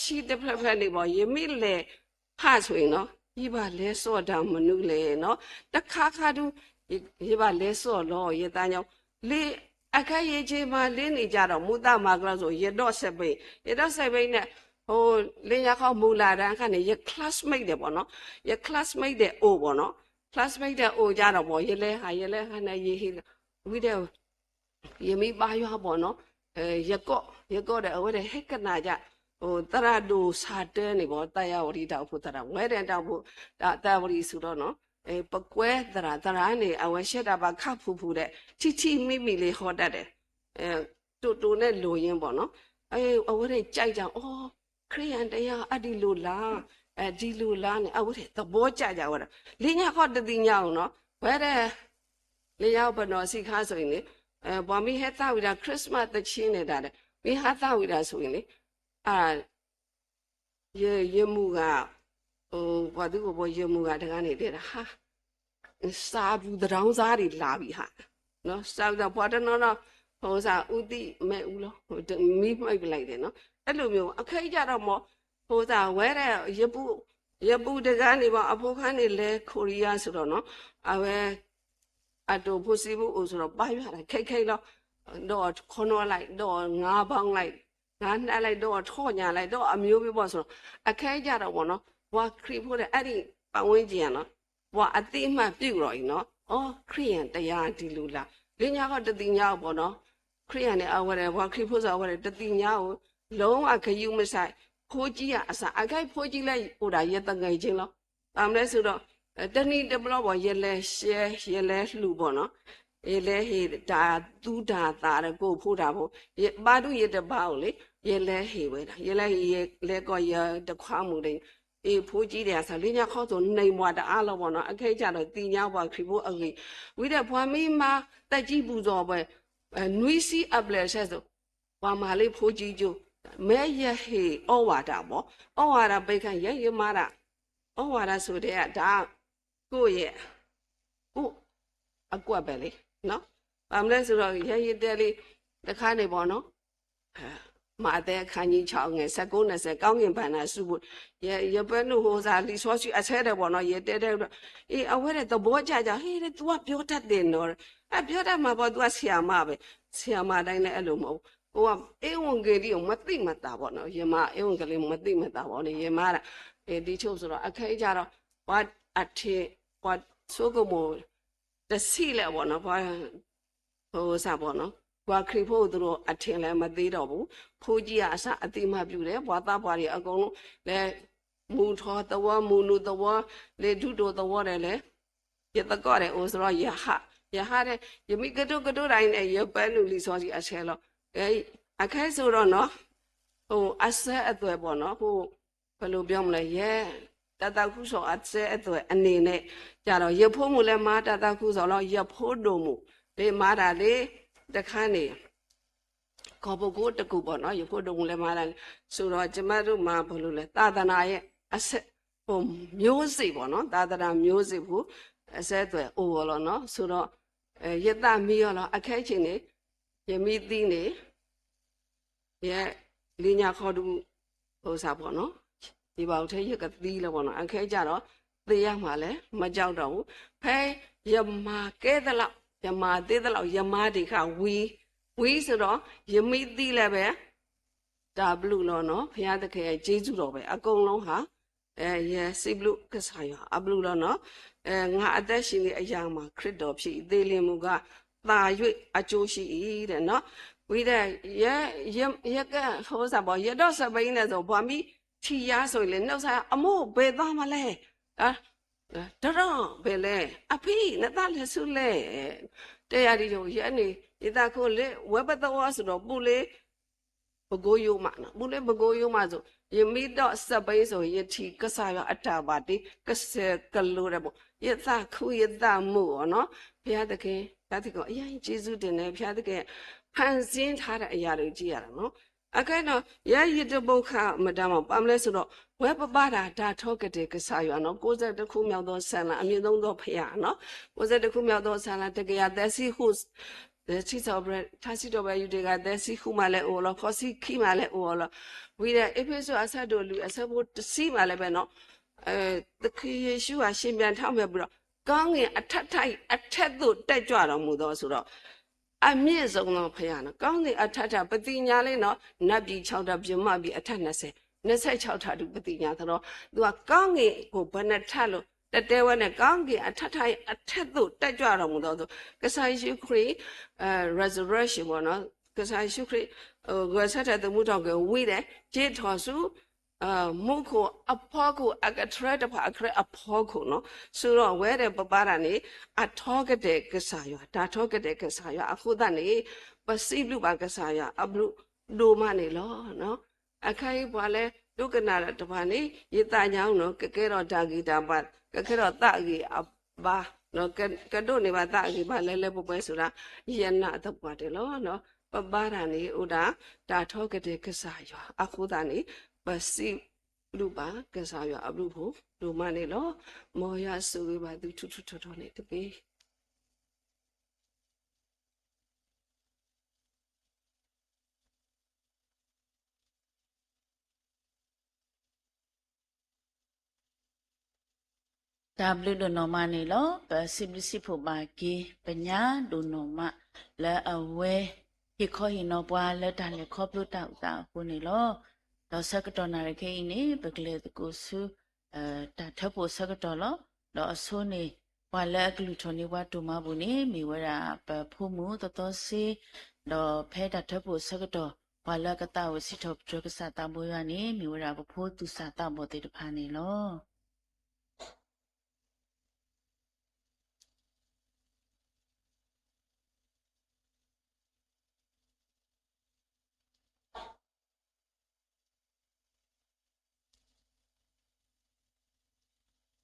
ရှိတဖက်ဖက်နေပေါ့ယမိလေဖဆိုရင်နော်ဒီပါလဲစောတာမနုလေနော်တခါခါတူဒီပါလဲစောလောရေတန်းကြောင့်လေအခက်ရေချေမှာလင်းနေကြတော့မူတမာကလို့ဆိုရတော့ဆက်ပိနဲ့ဟိုလင်းရခေါမူလာတန်းခါနေရ classmate တယ်ပေါ့နော်ရ classmate တဲ့အိုပေါ့နော် classmate တဲ့အိုကြတော့ပေါ့ရလဲဟာနဲ့ရေဟိဝိတဲ့ရမိပါရွာပေါ့နော်ရကော့တဲ့အဝဲတဲ့ဟက်ကနာကြဟိုတရတူစာတဲနေပေါ့တရားဝရီတောက်ဖို့တရဝဲတဲ့တောက်ဖို့ဒါတရားဝရီဆိုတော့နော်ပကွဲတရနေအဝဲရှက်တာပါခဖူတဲ့ချီမိလေးဟောတတ်တယ်တူနဲ့လိုရင်းပေါ့နော်အဝဲတဲ့ကြိုက်ကြအော်ခရိယန်တရားအဒီလိုလားဒီလိုလားနဲ့အဝဲတဲ့သဘောကြကြဝဲတာလင်းညာခေါ်တတိညာအောင်နော်ဝဲတဲ့လင်းရောက်ဘနော်စီခါဆိုရင်လေဘာမီဟက်တာဝီတာခရစ်စမတ်တချင်းနေတာတဲ့မိဟာတာဝီတာဆိုရင်လေရေမှုကဟိုဘာသူကဘောရေမှုကတကားနေတဲ့ဟာစားဘူးတောင်းစားတွေလာပြီဟာနော်စားတော့ဘာတနော်ဟိုစားဥတိမဲ့ဦးလို့ဟိုမိမိုက်ပလိုက်တယ်နော်အဲ့လိုမျိုးအခက်ကြတော့မောဟိုစားဝဲတဲ့ရပူတကားနေပါအဖိုးခန်းနေလဲကိုရီးယားဆိုတော့နော်အဝဲအတူဖို့စီဘူးဆိုတော့ပါရတာခိတ်လို့တော့ခေါ်တော့လိုက်တော့ငါးပေါင်းလိုက်ငါနှက်လိုက်တော့ထော့ညာလိုက်တော့အမျိုးမျိုးပေါ့ဆိုတော့အခက်ကြတော့ပေါ့နော်ဘွာခရီဖို့တဲ့အဲ့ဒီပတ်ဝန်းကျင်နော်ဘွာအသိအမှတ်ပြုတော့ရင်နော်အော်ခရိယန်တရားဒီလူလားလင်းညာကတတိညာပေါ့နော်ခရိယန်နဲ့အဝဲဘွာခရီဖို့ဆိုအဝဲတတိညာကိုလုံးဝခယူမဆိုင်ဖိုးကြီးကအစားအခိုက်ဖိုးကြီးလိုက်ဟိုတာရတငယ်ချင်းလို့အမလဲဆိုတော့တနည်းတဘလို့ပေါ့ရလဲရှဲရလဲလှူပေါ့နော်လဲဟေဒါသူဒါသားရကိုဖို့တာပေါ့ပါတုရတပါကိုလေရလဲဟေဝဲတာရလဲကောရတခွားမှုတွေဖိုးကြီးတယ်ဆိုလင်းညာခေါဆိုနေမွာတအားလို့ပေါ့နော်အခိုက်ကြတော့တင်ညာဘွာခရီဖို့အကြီးဝိတဲ့ဘွာမီမာတက်ကြီးပူဇော်ပွဲနွီစီအပလက်ဆက်ဆိုဘွာမာလေးဖိုးကြီးကျိုးမဲရဟေဩဝါဒပေါ့ဩဝါဒပိတ်ခန့်ရမာတာဩဝါဒဆိုတဲ့ကဒါကိုယ့်ရဲ့ အကွက်ပဲလေနော်ဘာမလဲဆိုတော့ရရတဲလေးတစ်ခါနေပေါ့နော်မာတဲ့ခန်းကြီး6ငယ်19 20ကောင်းကင်ဘန္နာစုဖို့ရပနုဟိုစားလီဆောရှိအဆဲတယ်ပေါ့နော်ရတဲတဲ့အေးအဝဲတဲ့သဘောကြကြဟေးတဲ့ तू ကပြောတတ်တယ်နော်ပြောတတ်မှာပေါ့ तू ကဆရာမပဲဆရာမတိုင်းလည်းအဲ့လိုမဟုတ်ဟိုကဧဝံဂေလိကိုမသိမတာပေါ့နော်ယမဧဝံဂေလိမသိမတာပေါ့လေယမကဒီချုပ်ဆိုတော့အခဲကြတော့ဘာအထေဘာဆိုကမိုတစီလဲပေါ့နော်ဘာဟိုစားပေါ့နော်ဘွာခရီဖို့သူတို့အထင်လည်းမသေးတော့ဘူးဖိုးကြီးကအစအတိမပြုတယ်ဘွာသားဘွာတွေအကုန်လုံးလဲမူထောသဝမူနုသဝလေဒုတောသဝတယ်လေရတကောတယ်အိုဆိုတော့ယဟတဲ့ယမိကတုတိုင်းနဲ့ရပန်းလူလီစောစီအဆဲလို့အခဲဆိုတော့နော်ဟိုအဆဲအသွဲပေါ့နော်ဟိုဘယ်လိုပြောမလဲတတခုဆိုအဆဲအသွဲအနေနဲ့ကြတော့ရဖို့မှုလဲမာတတခုဆိုတော့ရဖို့တို့မှုလေမာတာလေတခါနေခေါ်ပုဂ္ဂိုလ်တကူပေါ့နော်ရဖို့တုံလည်းမလာဆိုတော့ကျမတို့မှာဘယ်လိုလဲသာသနာရဲ့အဆက်ဟိုမျိုးစိပေါ့နော်သာသနာမျိုးစိဘူးအဆက်အသွယ်အိုရောနော်ဆိုတော့ရတမီရောနော်အခဲချင်းနေယမိသီးနေရဲ့လင်းညာခေါ်တူဟိုစားပေါ့နော်ဒီပေါထဲရကသီးလို့ပေါ့နော်အခဲကြတော့သေရမှာလဲမကြောက်တော့ဘူးဖဲယမကဲတဲ့လောက်ယမသေးတဲ့လောက်ယမဒီခဝီဆိုတော့ယမိသီးလည်းပဲဒါဘလူလို့နော်ဘုရားသခင်ရဲ့ကျေးဇူးတော်ပဲအကုန်လုံးဟာရစိဘလူကစားရအဘလူလို့နော်ငါအသက်ရှင်နေအရာမှာခရစ်တော်ဖြစ်သေးလင်မူကသာ၍အကျိုးရှိ၏တဲ့နော်ဝိတဲ့ရကဟောစားပေါ်ရတော့စပိန်နဲ့ဆိုဘာမီထီရဆိုရင်လည်းနှုတ်စားအမို့ဘယ်သားမလဲတော့ဘယ်လဲအဖေနဲ့သားလဲဆုလဲတရားဒီတို့ရနေဒီတာခိုလေဝဘတော်ဆိုတော့ပူလေဘကိုးယုံမနော်ပူလေဘကိုးယုံမဆိုယမိတော့စပိန်ဆိုရထီကစားရအတာပါတိကစကလိုတယ်ပေါ့ယသခုယသမှုနော်ဘုရားသခင်ဘုရားသခင်အရင်ကျေးဇူးတင်တယ်ဘုရားသခင်ဖန်ဆင်းထားတဲ့အရာတွေကြည့်ရတာနော်အဲ့တော့ရရတပုခမတမပမလဲဆိုတော့ဝဲပပတာဒါထောကတဲ့ကစားရနော်62ခုမြောက်သောဆန္ဒအမြင့်ဆုံးသောဖရာနော်62ခုမြောက်သောဆန္ဒတကယ်သက်စီဟုစီစောဘရထားစီတော့ပဲယူတွေကသက်စီခုမှလည်းအိုလောခေါ်စီခိမှလည်းအိုလောဝိတဲ့အေဖေဆိုအဆက်တို့လူအဆက်ဖို့တစီမှလည်းပဲနော်သခင်ယေရှုဟာရှင်ပြန်ထောက်မြတ်ပြီးတော့ကောင်းငင်အထက်ထိုက်အထက်သို့တက်ကြွတော်မူသောဆိုတော့အမြင့်ဆုံးသောဖရာနော်ကောင်းငင်အထက်ထပတိညာလေးနော်နတ်ပြည်6ဓာတ်ပြမပြီးအထက်26ဓာတ်သူပတိညာဆိုတော့သူကကောင်းငင်ကိုဘယ်နဲ့ထပ်လို့တတဲဝဲနဲ့ကောင်းကင်အထက်ထိုင်အထက်သို့တက်ကြွတော်မူသောကစားယေရှုခရစ်resurrection ပေါ့နော်ကစားယေရှုခရစ်ကိုဆက်တဲ့သူမှုတော်ကိုဝိတဲ့ဂျေထော်စုမုခုအဖောကိုအကထရတဖအခရအဖောကိုနော်ဆိုတော့ဝဲတဲ့ပပတာနေအထောကတဲ့ကစားရဒါထောကတဲ့ကစားရအခုတနေပစိလူပါကစားရအဘလူဒိုမနေလောနော်အခိုင်ဘာလဲဒုက္ခနာတပါနေရတညောင်းနော်ကဲတော့ဒါဂီတာပါကဲတော့တဂီအဘာနော်ကတို့နေပါတဂီပါလဲပွဲဆိုတာယနာတော့ပါတယ်လောနော်ပပတာနေဥဒါဒါထောကတဲ့ကစားရအခုတနေပစိလူပါကစားရအဘလူဖို့ဒိုမနေလောမောရဆူပါသူထူထောနေတပေဒါဘလူဒနိုမနီလောပစိဘလစီဖို့ပါကီပညာဒိုနိုမလဲအဝဲဟိခေါ်ဟိနောပွားလက်တလေခေါပလူတောက်တာခုနေလောတော့စကတော်နာရခေနေပကလေတကိုစုတာထဖို့စကတော်လောတော့အစိုးနေဝါလက်ကလူထုံနေဝတူမဘူးနေမိဝရာပဖို့မှုတော်စီတော့ဖဲတာထဖို့စကတော်ဝါလကတာဝစီထောပထကစားတမိုးရနေမိဝရာပဖို့သူစာတမိုးတေတဖာနေလော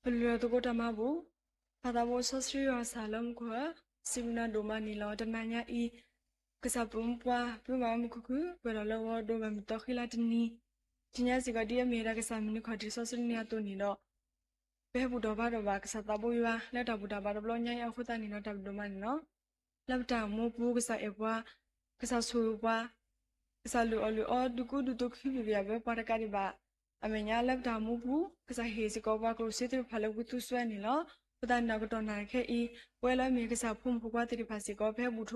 ဘလူရတကိုတမဘူးဘာသာဘောဆစရီယောဆာလမ်ကွာစီမနာဒိုမနီလောတနညာဤကစားပုံပွားပြမမခုခုဘယ်လောဒိုမမတခိလာတနီတင်ညာစီကဒီအမေရာကစားမင်းခတ်ဒီဆစရီနီယာတိုနီတော့ ဘဲဘူတော်ဘာတော်ဘာကစားတဘွာလက်တော်ဘူတာဘာတော်ဘလို့ညံ့အခုတန်နေတော့တပ်တော်မနေနော်လက်တာမိုးဘူးကစားအပွားကစားဆူပွားကစားလူအော်ဒုကုဒုတုခိပြပြပဲပါရကရီဘာအမညာလက်တာမိုးဘူးကစားဟေစကောဘာကလို့စစ်တဖလဝတုဆွဲနေလောပဒနာကတော့နိုင်ခဲဤဝဲလဲမီကစားဖုံဖကွာတိဖာစီကောဖဲဘူထ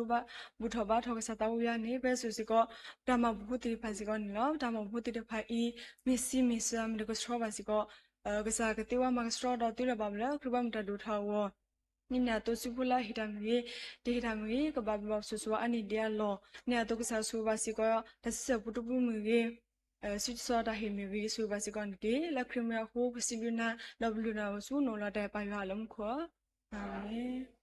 ဘာထောကစားတဘွာနေဘဲဆူစီကောတမဘူတိဖာစီကောနေလောတမဘူတိတဖာဤမစ်စီမစ်ဆမ်ဒကစထရောဘာစီကောကစားကတိဝမကစထရောတော့တိရပါမလားခရဘမ်တဒူထာဝနိနာတိုစုဖလာဟိတမီဒေဟိတမီကဘာဘဆူဆူအနိဒီယာလောနေတော့ကစားဆူဘာစီကောတဆပတူပူမီဆွစ်စောတာဟိမီဝီဆူဘာစီကောကေလခရမဟိုပစီဘနာလဘလူနာဆူနိုလာတဲ့ပါရွာလုံးခေါ်အာမင်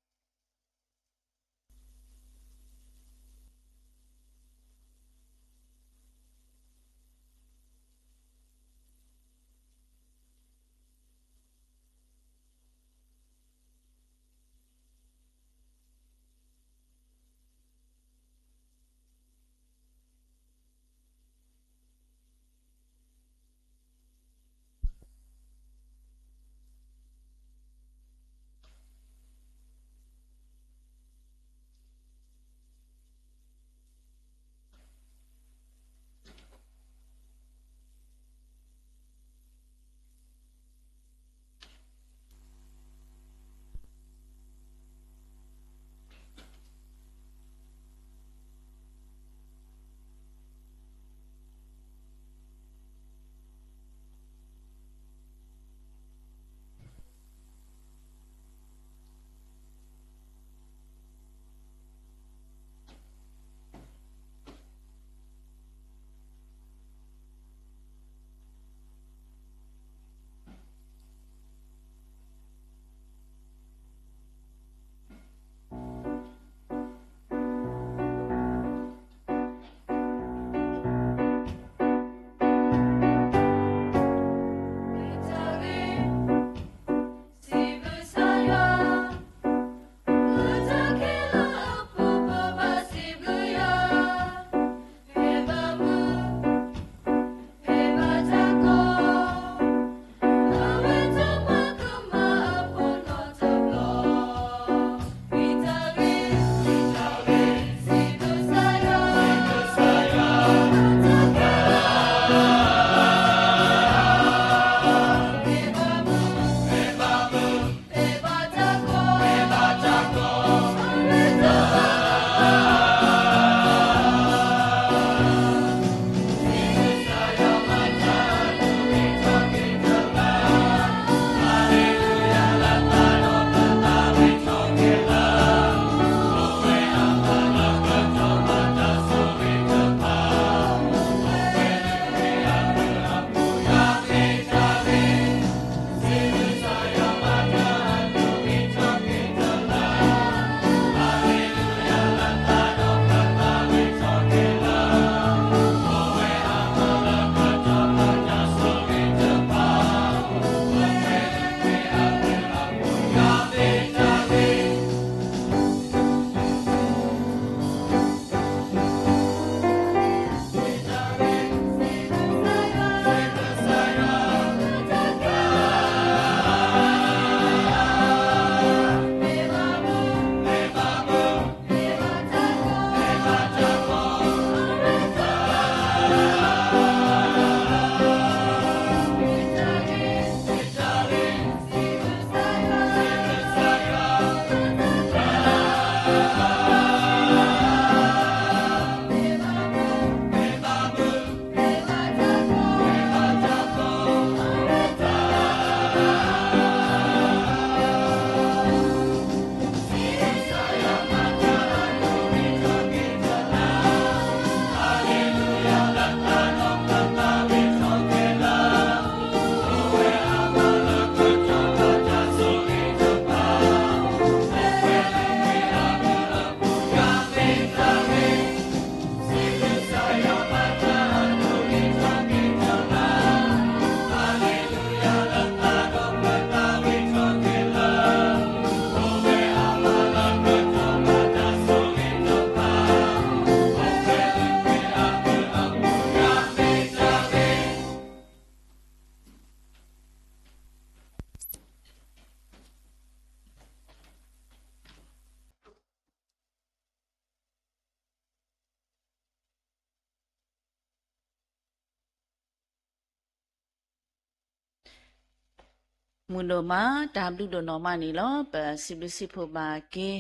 မူနိုမာဒါဘလူဒိုနော်မာနီလောပစီဘစီဖိုဘာကေ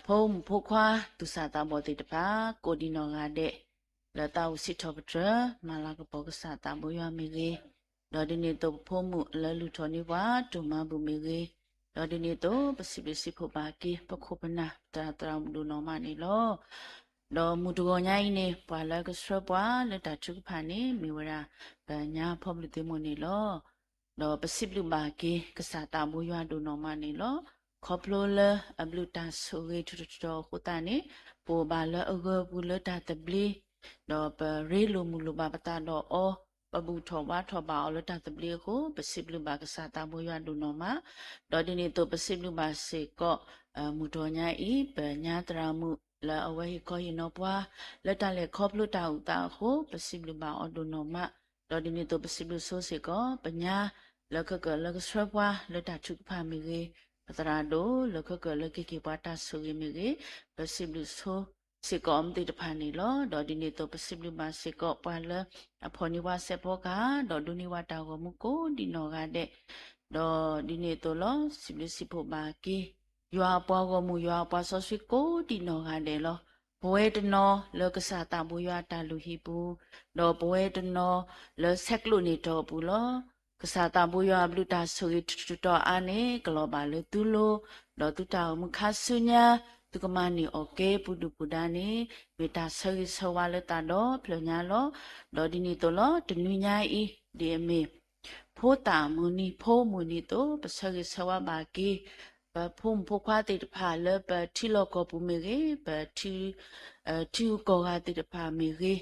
ဖုံဖိုခွာသူစာတာဘောတိတပါကိုဒီနော်ကတဲ့လတာဝစီထောပထမလာကပေါကစာတာဘွေရမီကေဒေါ်ဒီနေတော့ဖုံမှုလလူထောနေပါဒုမဘူမီကေဒေါ်ဒီနေတော့ပစီဘစီဖိုဘာကေပခုပနာတာတရမ်ဒိုနော်မာနီလောတော့မူတကောညာင်းနေပွာလကစရပွာလက်တာချုဖာနေမိဝရာပညာဖော်ပလူတေမနီလောတော့ပစိပလူဘာကေကစားတာမိုးရွာဒုနော်မနေလောခေါပလိုလအဘလူတာဆိုရေထူထူခုတာနေပိုဘာလအဂဘူလတာတဘလီတော့ပရေလိုမူလိုဘာပတာတော့အောပဘူထောဘာထောဘာအလတာတဘလီကိုပစိပလူဘာကစားတာမိုးရွာဒုနော်မတော့ဒီနေ့တော့ပစိပလူဘာစေကောမူတော်ညာဤပညာတရာမှုလာအဝဲခေါ်ရင်တော့ပွာလက်တလည်းခေါပလူတာဥတာကိုပစိပလူဘာအဒုနော်မတော့ဒီနေ့တော့ပစိပလူဆိုစေကောပညာလကကလကစရပွာလတာချုဖာမီရေပတရာဒိုလကကလကကိပွာတာဆူရီမီရေပစိဘလူဆိုစေကောမ်တိတဖာနီလောဒေါ်ဒီနီတိုပစိဘလူမစေကောပွာလအဖော်နီဝါစေဘောကဒေါ်ဒူနီဝါတာကိုမကိုဒီနောကတဲ့ဒေါ်ဒီနီတိုလောစိဘလူစီဖိုဘာကီယွာပွားကိုမူယွာပွားဆောဆွီကိုဒီနောကတဲ့လောဘဝေတနောလောကစားတာဘူယွာတာလူဟီပူဒေါ်ဘဝေတနောလောဆက်လူနီတော့ဘူးလောကစားတာဘူယဘလူတာဆိုရတူတော်အာနေဂလောဘာလေတူလိုတော့တူတာမခါဆုညာသူကမနီโอเคပုဒုပုဒာနေမေတာဆရီဆဝါလတာတော့ဖလညာလောတော့ဒီနီတော့လောတနွေညာဤဒီအမေဖိုးတာမူနီဖိုးမူနီတော့ပဆရီဆဝါဘာကီပဖုံဖိုခွာတိတဖာလပတီလောကပုမေရေပတီကောကတိတဖာမေရေ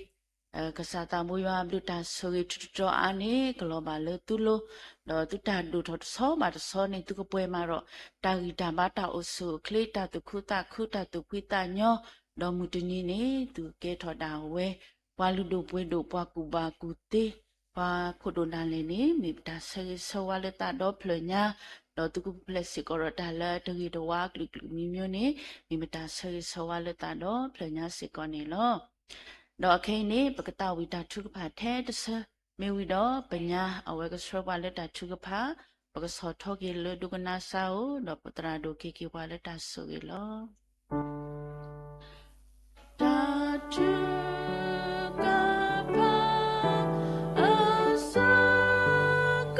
ကစားတာမွေးရဘလူတာဆိုရတူတော်အာနေဂလောဘာလေတူလိုတော့တူတာဒူထောဆောမာတဆောနေသူကပွဲမှာတော့တာဂီတာဘာတာအဆုခလေတာသူခုတာသူခွိတာညောတော့မူတနီနေသူကဲထော်တာဝဲဘွာလူတို့ပွဲတို့ဘွာကူဘာကူတေဘာခုဒိုနာလေနေမိတာဆဲဆောဝါလက်တာတော့ဖလညာတော့သူကပလက်စီကောရတာလာတဂီတော့ဝါကလီမျိုးနေမိတာဆဲဆောဝါလက်တာတော့ဖလညာစီကောနေလောတော့အခင်းနေပကတဝီတာထုကဖာထဲတဆမေဝီတော့ပညာအဝဲကစရပါလက်တာထုကဖာပကစောထောကေလဒုကနာဆာဦးတော့ပတရာဒိုကေကေဝါလက်တာဆိုကေလောတာထုကဖာအဆာက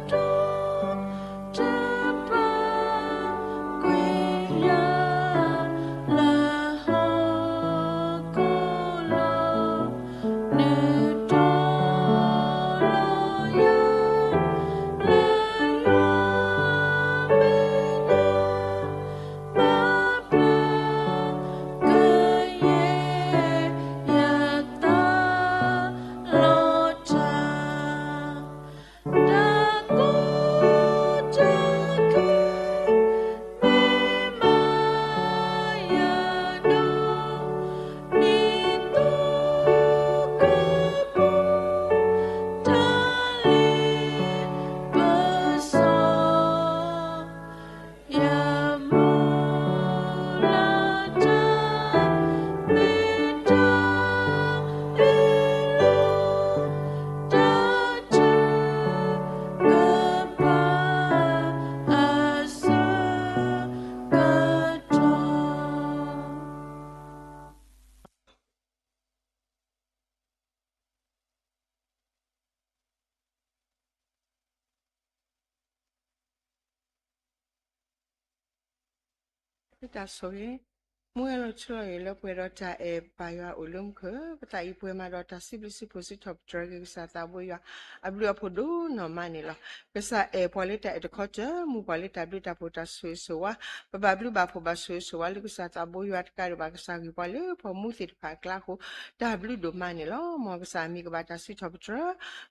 တောတပါကွေရာလာဟောတာဆိုရင်မွေးလို့ချွေလို့ပွေတော့တာပါရအလုံးခပတိုင်ပွေမှာတော့တာစီပစီပိုစီတော့ဒရဂ်စာတာဘွေရအဘလူဖို့ဒိုနော်မနီလားကစားပွာလက်တာတခေါ်ချမူပွာလက်တာဘလူတာဖို့တာဆွေဆိုဝါပဘလူဘာဖို့ဘာဆွေဆိုဝါလူကစားတာဘွေရတကရဘာကစားကြီးပွာလေဖို့မူစစ်ဖာကလာကိုတာဘလူဒိုမနီလားမောကစားမီကဘာတာဆွေတော့ဒရ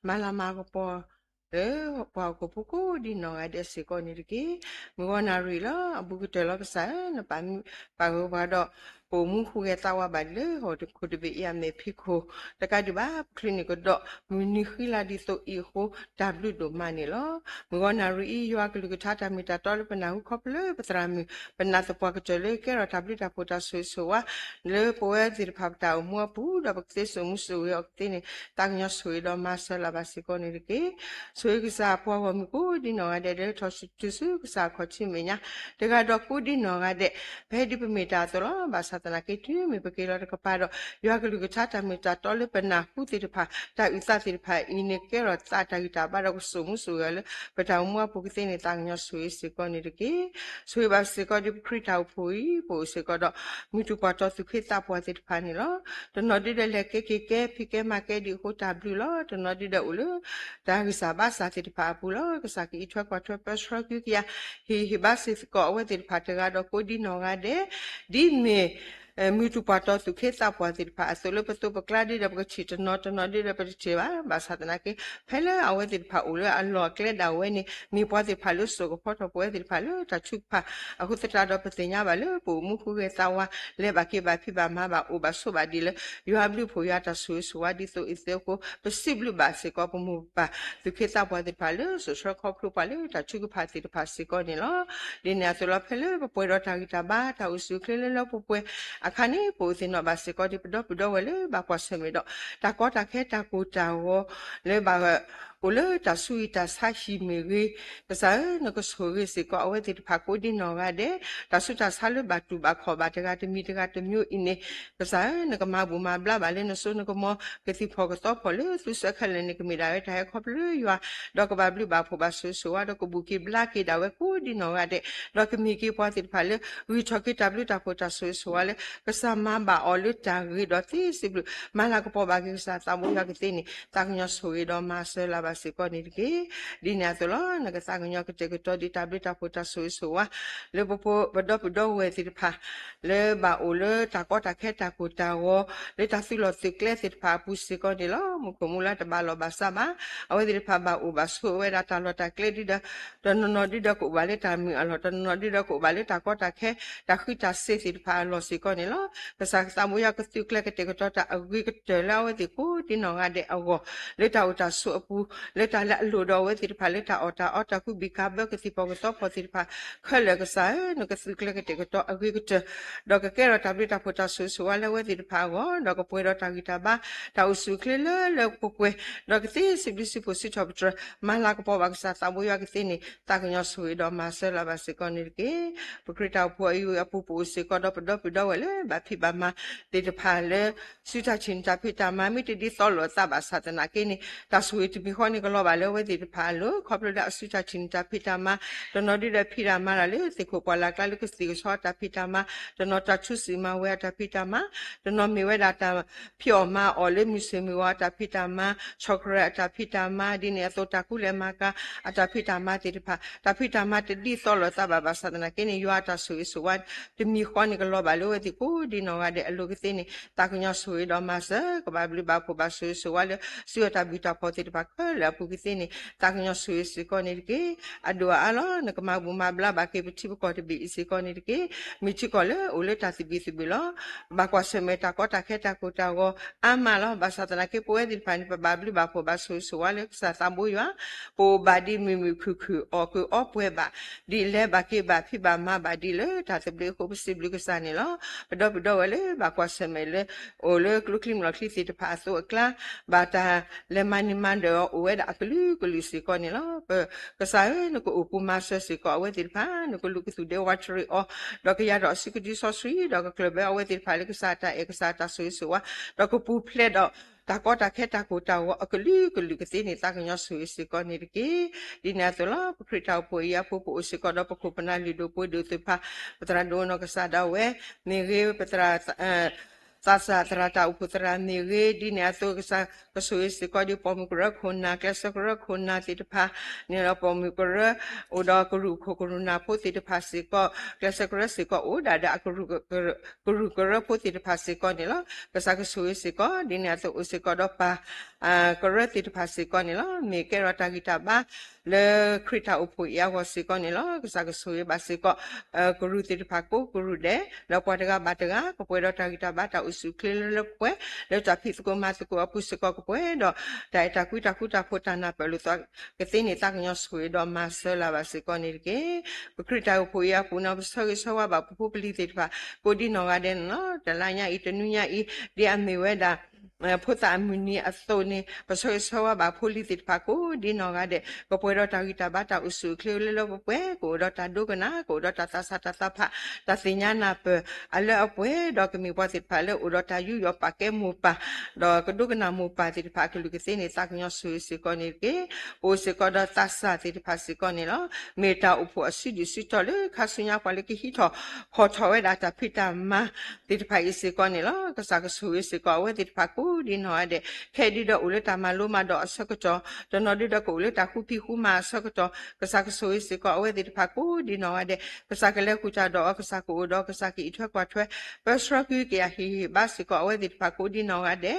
မလာမာကပေါ်ပွာကိုပကူဒီနော်အဒက်စီကိုနေတကီမဝနာရီလာအဘူကတလကဆာနပန်ပါဘာတော့ ปูมุคุเกตาวาบัดเลยโหตะคุตะเบยาเมพิโคตะกะดิบาคลินิกดอมินิขิลาดิโตอีโคดับลูโดมานี่ลอมกอนารีอียัวกลุกทาตามิตาตอลปนาหุคอปเลปตรามิปนาตะปวกจเลเกรดับลูตาโพตาสวยสวะเลโปเอติรพับตามัวปูดับเตสมุสวยออกตินี่ตังยอสวยดอมาสลาบาสิโกนี่เกสวยกิซาปัววมิกูดินออะเดเดทอสุตุสุกิซาขอชิเมญะตะกะดอกูดินออะเดเพดิปเมตาตลอบาสาตนาเกตุมิปเกลอตะกะปาดอยัวกลุกทาตามิตาตอลปนาหุติรพาตาอุตาติรพาอินเกรตาตากิตาบาดอสมุสวยเลปตามัวปุกตินี่ตังยอสวยสิโกนี่เกสวยบาสิโกดิคริตาปุยปุสิโกดอมิตุปาตอสุขิตาปวติรพานี่ลอตนอดิเดเลเกพิเกมาเกดิโคตาบลูลอตนอดิเดอุลตากิซาบาสาติรพาปุลอกสากิอิทวะกวะทวะเปสรอกิยาฮิบาสิโกอเวติรพาตะกาดอโคดินองาเดดิเมมิตุปาตอสุขิตาปวติรพาสโลปตุปกลาดิดับกชิตนอตนอดิดับเชวาบาสาตนาเกเพลอเวติรพาอุลอัลลอเกลดาเวนี่มีปวติรพาลุสโกพอตอปวติรพาลุตาชุกพาอะคุตตาดอปติญญาบาลปูมุคุเกตาวาเลบาเกบาพิบามาบาอุบาสุบาดิเลยูฮับลูพูยาตาสุสวาดิโตอิเซโกปสิบลูบาสิโกปมุปาสุขิตาปวติรพาลุสุชรคอพลูปาลุตาชุกพาติรพาสิโกนี่ลอดิเนตโลเพลปปวยรตากิตาบาตาอุสุเคเลลปปวยอะคานีปูno basi ko di pedo wele ba kwa semedo ta ko ta ke ta ko ta wo le ba ole ta sui ta sa shi me ge ta sa no ko so ge se ko awe ti pha ko di no ga de ta su ta sa le ba tu ba kho ba ta ga ti mi ta ga ti myo ine ta sa no ko ma bu ma bla ba le no so no ko mo ke ti pho ko to pho le su sa kha le ne ke mi da ta kho ple yo do ko ba blu ba pho ba so so wa do ko bu ki bla ki da we ko di no ga de do ke mi ki pho ti pha le wi tho ki ta blu ta pho ta so so wa le ka sa ma ba o le ta ri do ti si blu ma la ko po ba ki sa ta mo ya ki ti ni ta nya so ri do ma se la ba se ko ni ki di na to lo na ka sa nya ke te ko to di ta blu ta pho ta so so wa le po po ba do we ti pha le ba o le ta ko ta ke ta ko ta wo le ta si lo si kle si pha pu si ko ni lo mo ko mu la ta ba lo ba sa ma a we ti pha ba o ba so we da ta lo ta kle di da no di da ko ba le ta mi a lo ta no di da ko ba le ta ko ta ke ta khi ta se si pha lo si ko ni lo ka sa mo ya ko si kle ke te ko ta a wi ke te la we ti ko ti no ga de a wo le ta o ta so pu le ta la lo do we ti pha le ta o ta ku bi ka be ke ti po ko to po ti pha kha le ka sa no ka si kle ke te ko to a wi ke te do ka ke ro ta bi ta po ta so so wa le we ti pha wo do ko pwe ro ta gi ta ba ta o su kle le ko kwe do ka ti si bi si po si to tra ma la ko po ba ka sa ta mo ya ke ti ni ta ka nya so do ma se la ba se ko ni ke pu kri ta po yu a pu pu se ko do we le ba phi ba ma ti ta pha le su ta chin ta phi ta ma mi ti di so lo sa ba sa ta na ke ni ta su ti bi ho ni ko lo ba le we ti ta pha lo ko plo da su ta chin ta phi ta ma do no di da phi ta ma la le ti ko pa la ka le ke si ko so ta phi ta ma do no ta chu si ma we ta phi ta ma do no mi we da ta phyo ma o le mi se mi wa ta phi ta ma chocolate ta phi ta ma di ne to ta ku le ma ka ta phi ta ma ti pha ta phi ta ma ti di so lo sa ba sa ta na ke ni yo ta su su wa ti mi ho ni ko lo ba le we ti ko di no ga de lo ke ti ni ta ku nya su do ma sa ko ba bli ba ko ba su su wa le su ta bi ta po ti pa ka la pu ke ti ni ta ku nya su su ko ni ke a do a lo na ka ma bu ma bla ba ke ti ko ti bi si ko ni ke mi chi ko le o le ta si bi lo ba ko se me ta ko ta ke ta ko ta go a ma lo ba sa ta na ke po e di pa ni pa ba bli ba ko ba su su wa le sa ta bo yo po ba di mi ku o ku o po e ba di le ba ke ba phi ba ma ba di le ta se ble ko si ble ko sa ni lo ba do le ba ko se me le o le klu klim lo kli si te pa so kla ba ta le mani man de o we da ku lu si ko ni lo ka sa no ko pu ma se si ko we ti pa no ko lu ku de wa tri o do ka ya do si ku di so sri do ka kle be o we ti pa le ka sa ta so so wa do ko pu ple do ta ko ta ke ta ko ta wa ku lu ke ti ni ta ka nya su si ko ni ki di na to la pu kri ta po ya pu si ko do pu ko pa na li do po do te pa tra do no ka sa da we ni ge tra sa tra ta uputra ni ge di na to ka sa ka su si ko di po mu kra khun na ka sa kra khun na ti pa ni ra po mu kra o da ku ru ko na po ti pa si ko ka sa kra si ko o da ku ru kra po ti pa si ko ni la ka sa ka su si ko di na to si ko do pa kra ti pa si ko ni la me ke ra ta gi ta ba le krita upu ya wasiko ni lo kasakasuye basiko guru tiripaku guru de lo padaga bataga ko puedo tagita bata usu klele le pue le tapitko matuko apusiko ko puedo dai takuta kuta potana pelu tak ketini tak nyosue do masela basiko ni ke krita upu ya puna besari sawa ba pupu peli tiripa kodi no gaden no dalanya itenunya I dia miweda puta amuni asoni pasoi sawa ba politik paku di nogade ko puedo tagita bata usu klele lo pue ko do ta dogana ko do ta tata pa ta sinyana pe ala pue do ke mi posit pale u do ta yu yo pake mupa do ko dogana mupa ti pa ke lu ke sini tak nyo su si ko ni ke o se ko do tasa ti pa si ko ni lo meta upo asi di si tole kasunya pale ke hito ho thowe da ta pita ma ti pa isi ko ni lo ka sa ka su si ko we ti pa ku di no ade ke di do ule ta maluma do asakato do no di do ko ule ta ku pi ku ma asakato ka sa ka su si ko we ti pa ku di no ade ka sa ka le ku ta do ka sa ku do ka sa ki thwa kwa thwe pasra ku ke ya hi ba si ko we ti pa ku di no ade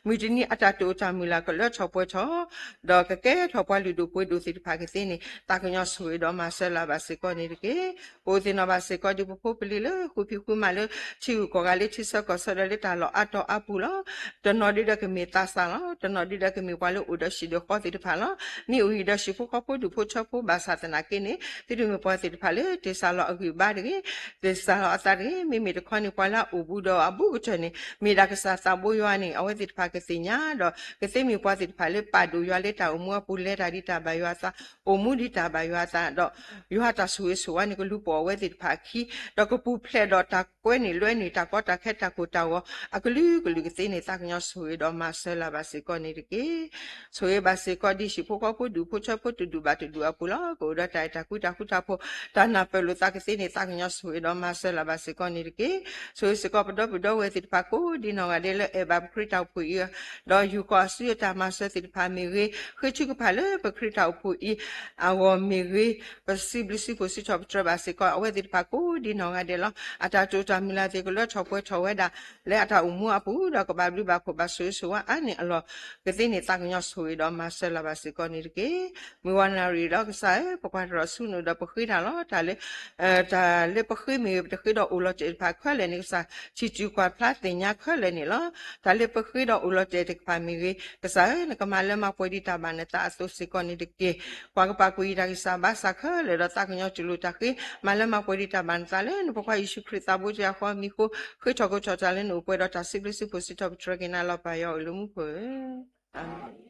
mi di ni ata to ta mi la ko le cho po cho do ka ke cho pa lu do pu do si pa ke si ni ta ka nyo su do ma se la ba si ko ni ke o ti no ba si ko di pu pli le ku pi ku ma le chi ko ga le chi sa ko sa le ta lo ato apu lo do no di da ke mi ta sa lo do no di da ke mi kwa le u da shi do ko ti pa lo ni u da shi pu ko pu du pu cho pu ba sa ta na ke ni ti du mi po ti pa le ti sa lo a gu ba de ti sa lo a ta de mi de ko ni kwa la u bu do abu ko che ni mi da ke sa sa bo yo ni a we ti pa ke si nya do ke se mi po ti pa le pa du yo le ta u mu pu le ta di ta ba yo sa o mu di ta ba yo sa do yo ha ta su su wa ni ko lu po we ti pa ki do ko pu ple do ta ko ni lwe ni ta ko ta khe ta ko ta wo a ko lu ke se ni ta nyo su do ma se la ba se ko ni ke so e ba se ko di shi pu ko pu du pu cho pu tu du ba tu du a pu lo ko do ta ta ku ta po ta na pe lu ta ke se ni ta nyo su do ma se la ba se ko ni ke so se ko pu do we ti pa ko di no ga de le e ba kri ta pu i do yu ko su ta ma se ti pa mi re ke chu ko pa le pa kri ta pu i a wo mi re possible si po si cho tra ba se ko we ti pa ko di no ga de lo ata to ta mi la ti ko lo cho po cho we da le ata u mu a pu do ko ba lu ba ko ba su su wa ani a lo ke ti ni ta nyo su do ma se la ba se ko ni ke mi wa na ri do ka sa e pa kwa ro su no do pa kri ta lo ta le pa kri mi ta kri do u lo che pa kwa le ni sa chi chu kwa pla ti nya kwa le ni lo ta le pa kri do u lo che te pa mi ri ka sa e ka ma le ma po di ta ba ne ta so se ko ni de ke kwa ka pa ku i da sa ba sa kha le do ta nyo chu lu ta ke ma le ma po di ta ban sa le no pa kwa Yesu Krista bo ja kwa mi ko ke cho ko cho ta le no po do ta si po si to tra ke na lo pa yo lu mu ko amen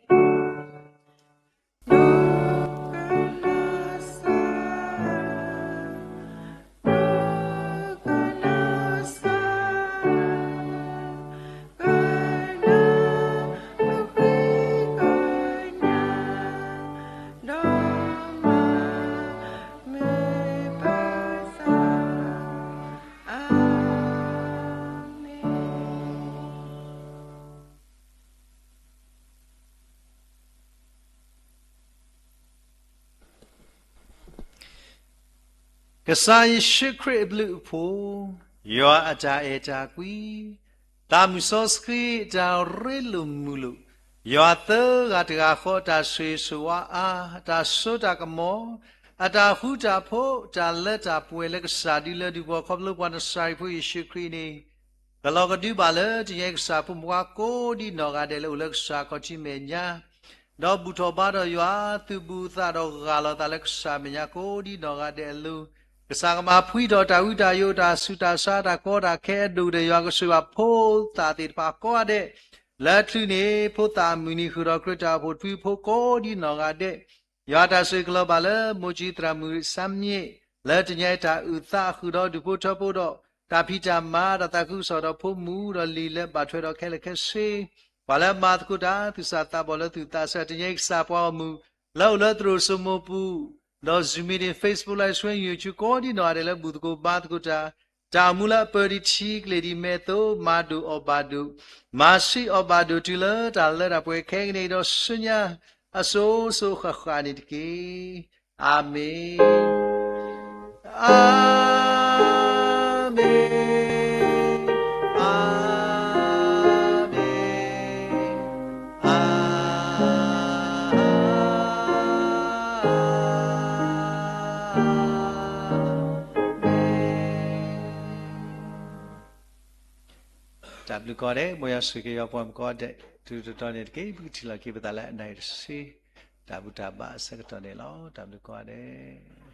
ကစားရှိခရစ်ဘလူးဖို့ယောအတာအတာကွီတာမူစောစခရီတာရဲလူမူလူယောသကတကခေါ်တာဆွေဆွာအာတာဆိုတာကမောအတာဟုတာဖို့တာလက်တာပွေလက်ကစားဒီလက်ဒီဘောခေါပလုပွားဆိုင်ဖို့ရှိခရီနေကလောကတူပါလေတရဲ့ကစားဖို့မွားကိုဒီနော်ကတဲ့လက်စားကချိမေညာတော့ဘူတော်ပါတော့ယောသူဘူသတော့ကလောတာလက်စားမညာကိုဒီနော်ကတဲ့လူကစားကမှာဖွီတော်တာဝိတာယောတာစုတာစားတာကောတာခဲဒူတဲ့ယောကဆွေဖို့တာတိပါကောတဲ့လက်ထူနေဖို့တာမူနီခူတော်ခရတာဖို့ထွေးဖို့ကိုဒီနော်ကတဲ့ယောတာဆွေကလပါလေမူကြီးတရမူစမ်းမြေလက်တညဲတာဥသခူတော်ဒီဖို့ချဖို့တော့တာဖိတာမာတခုစောတော့ဖို့မူတော့လီလက်ပါထွေတော့ခဲလက်ခဲစေဘာလဲမာတခုတာသူစာတာဘောလဲသူတာစတညဲစာပွားမူလောက်လက်သူစမပူတော့ Zoom in Facebook live stream YouTube ကိုဒီနော်တယ်လေဘူးတကိုဘာတကိုတာမူလာပရိချီကလေဒီမေတိုမာဒူအဘာဒူမာစီအဘာဒူတီလာတာလဲတာပွဲခဲနေတော့စညာအစိုးဆိုခခာနိတကေအာမင်အာမင်အာမင်အာ ဒါဘလူကောတဲ့မွေရဆွေကရောပေါ်မကောတဲ့သူတော်နေကေဘူးတီလာကေပတလာနိုင်စီဒါဘူတာပါစကတော်နေလောဒါဘလူကောတဲ့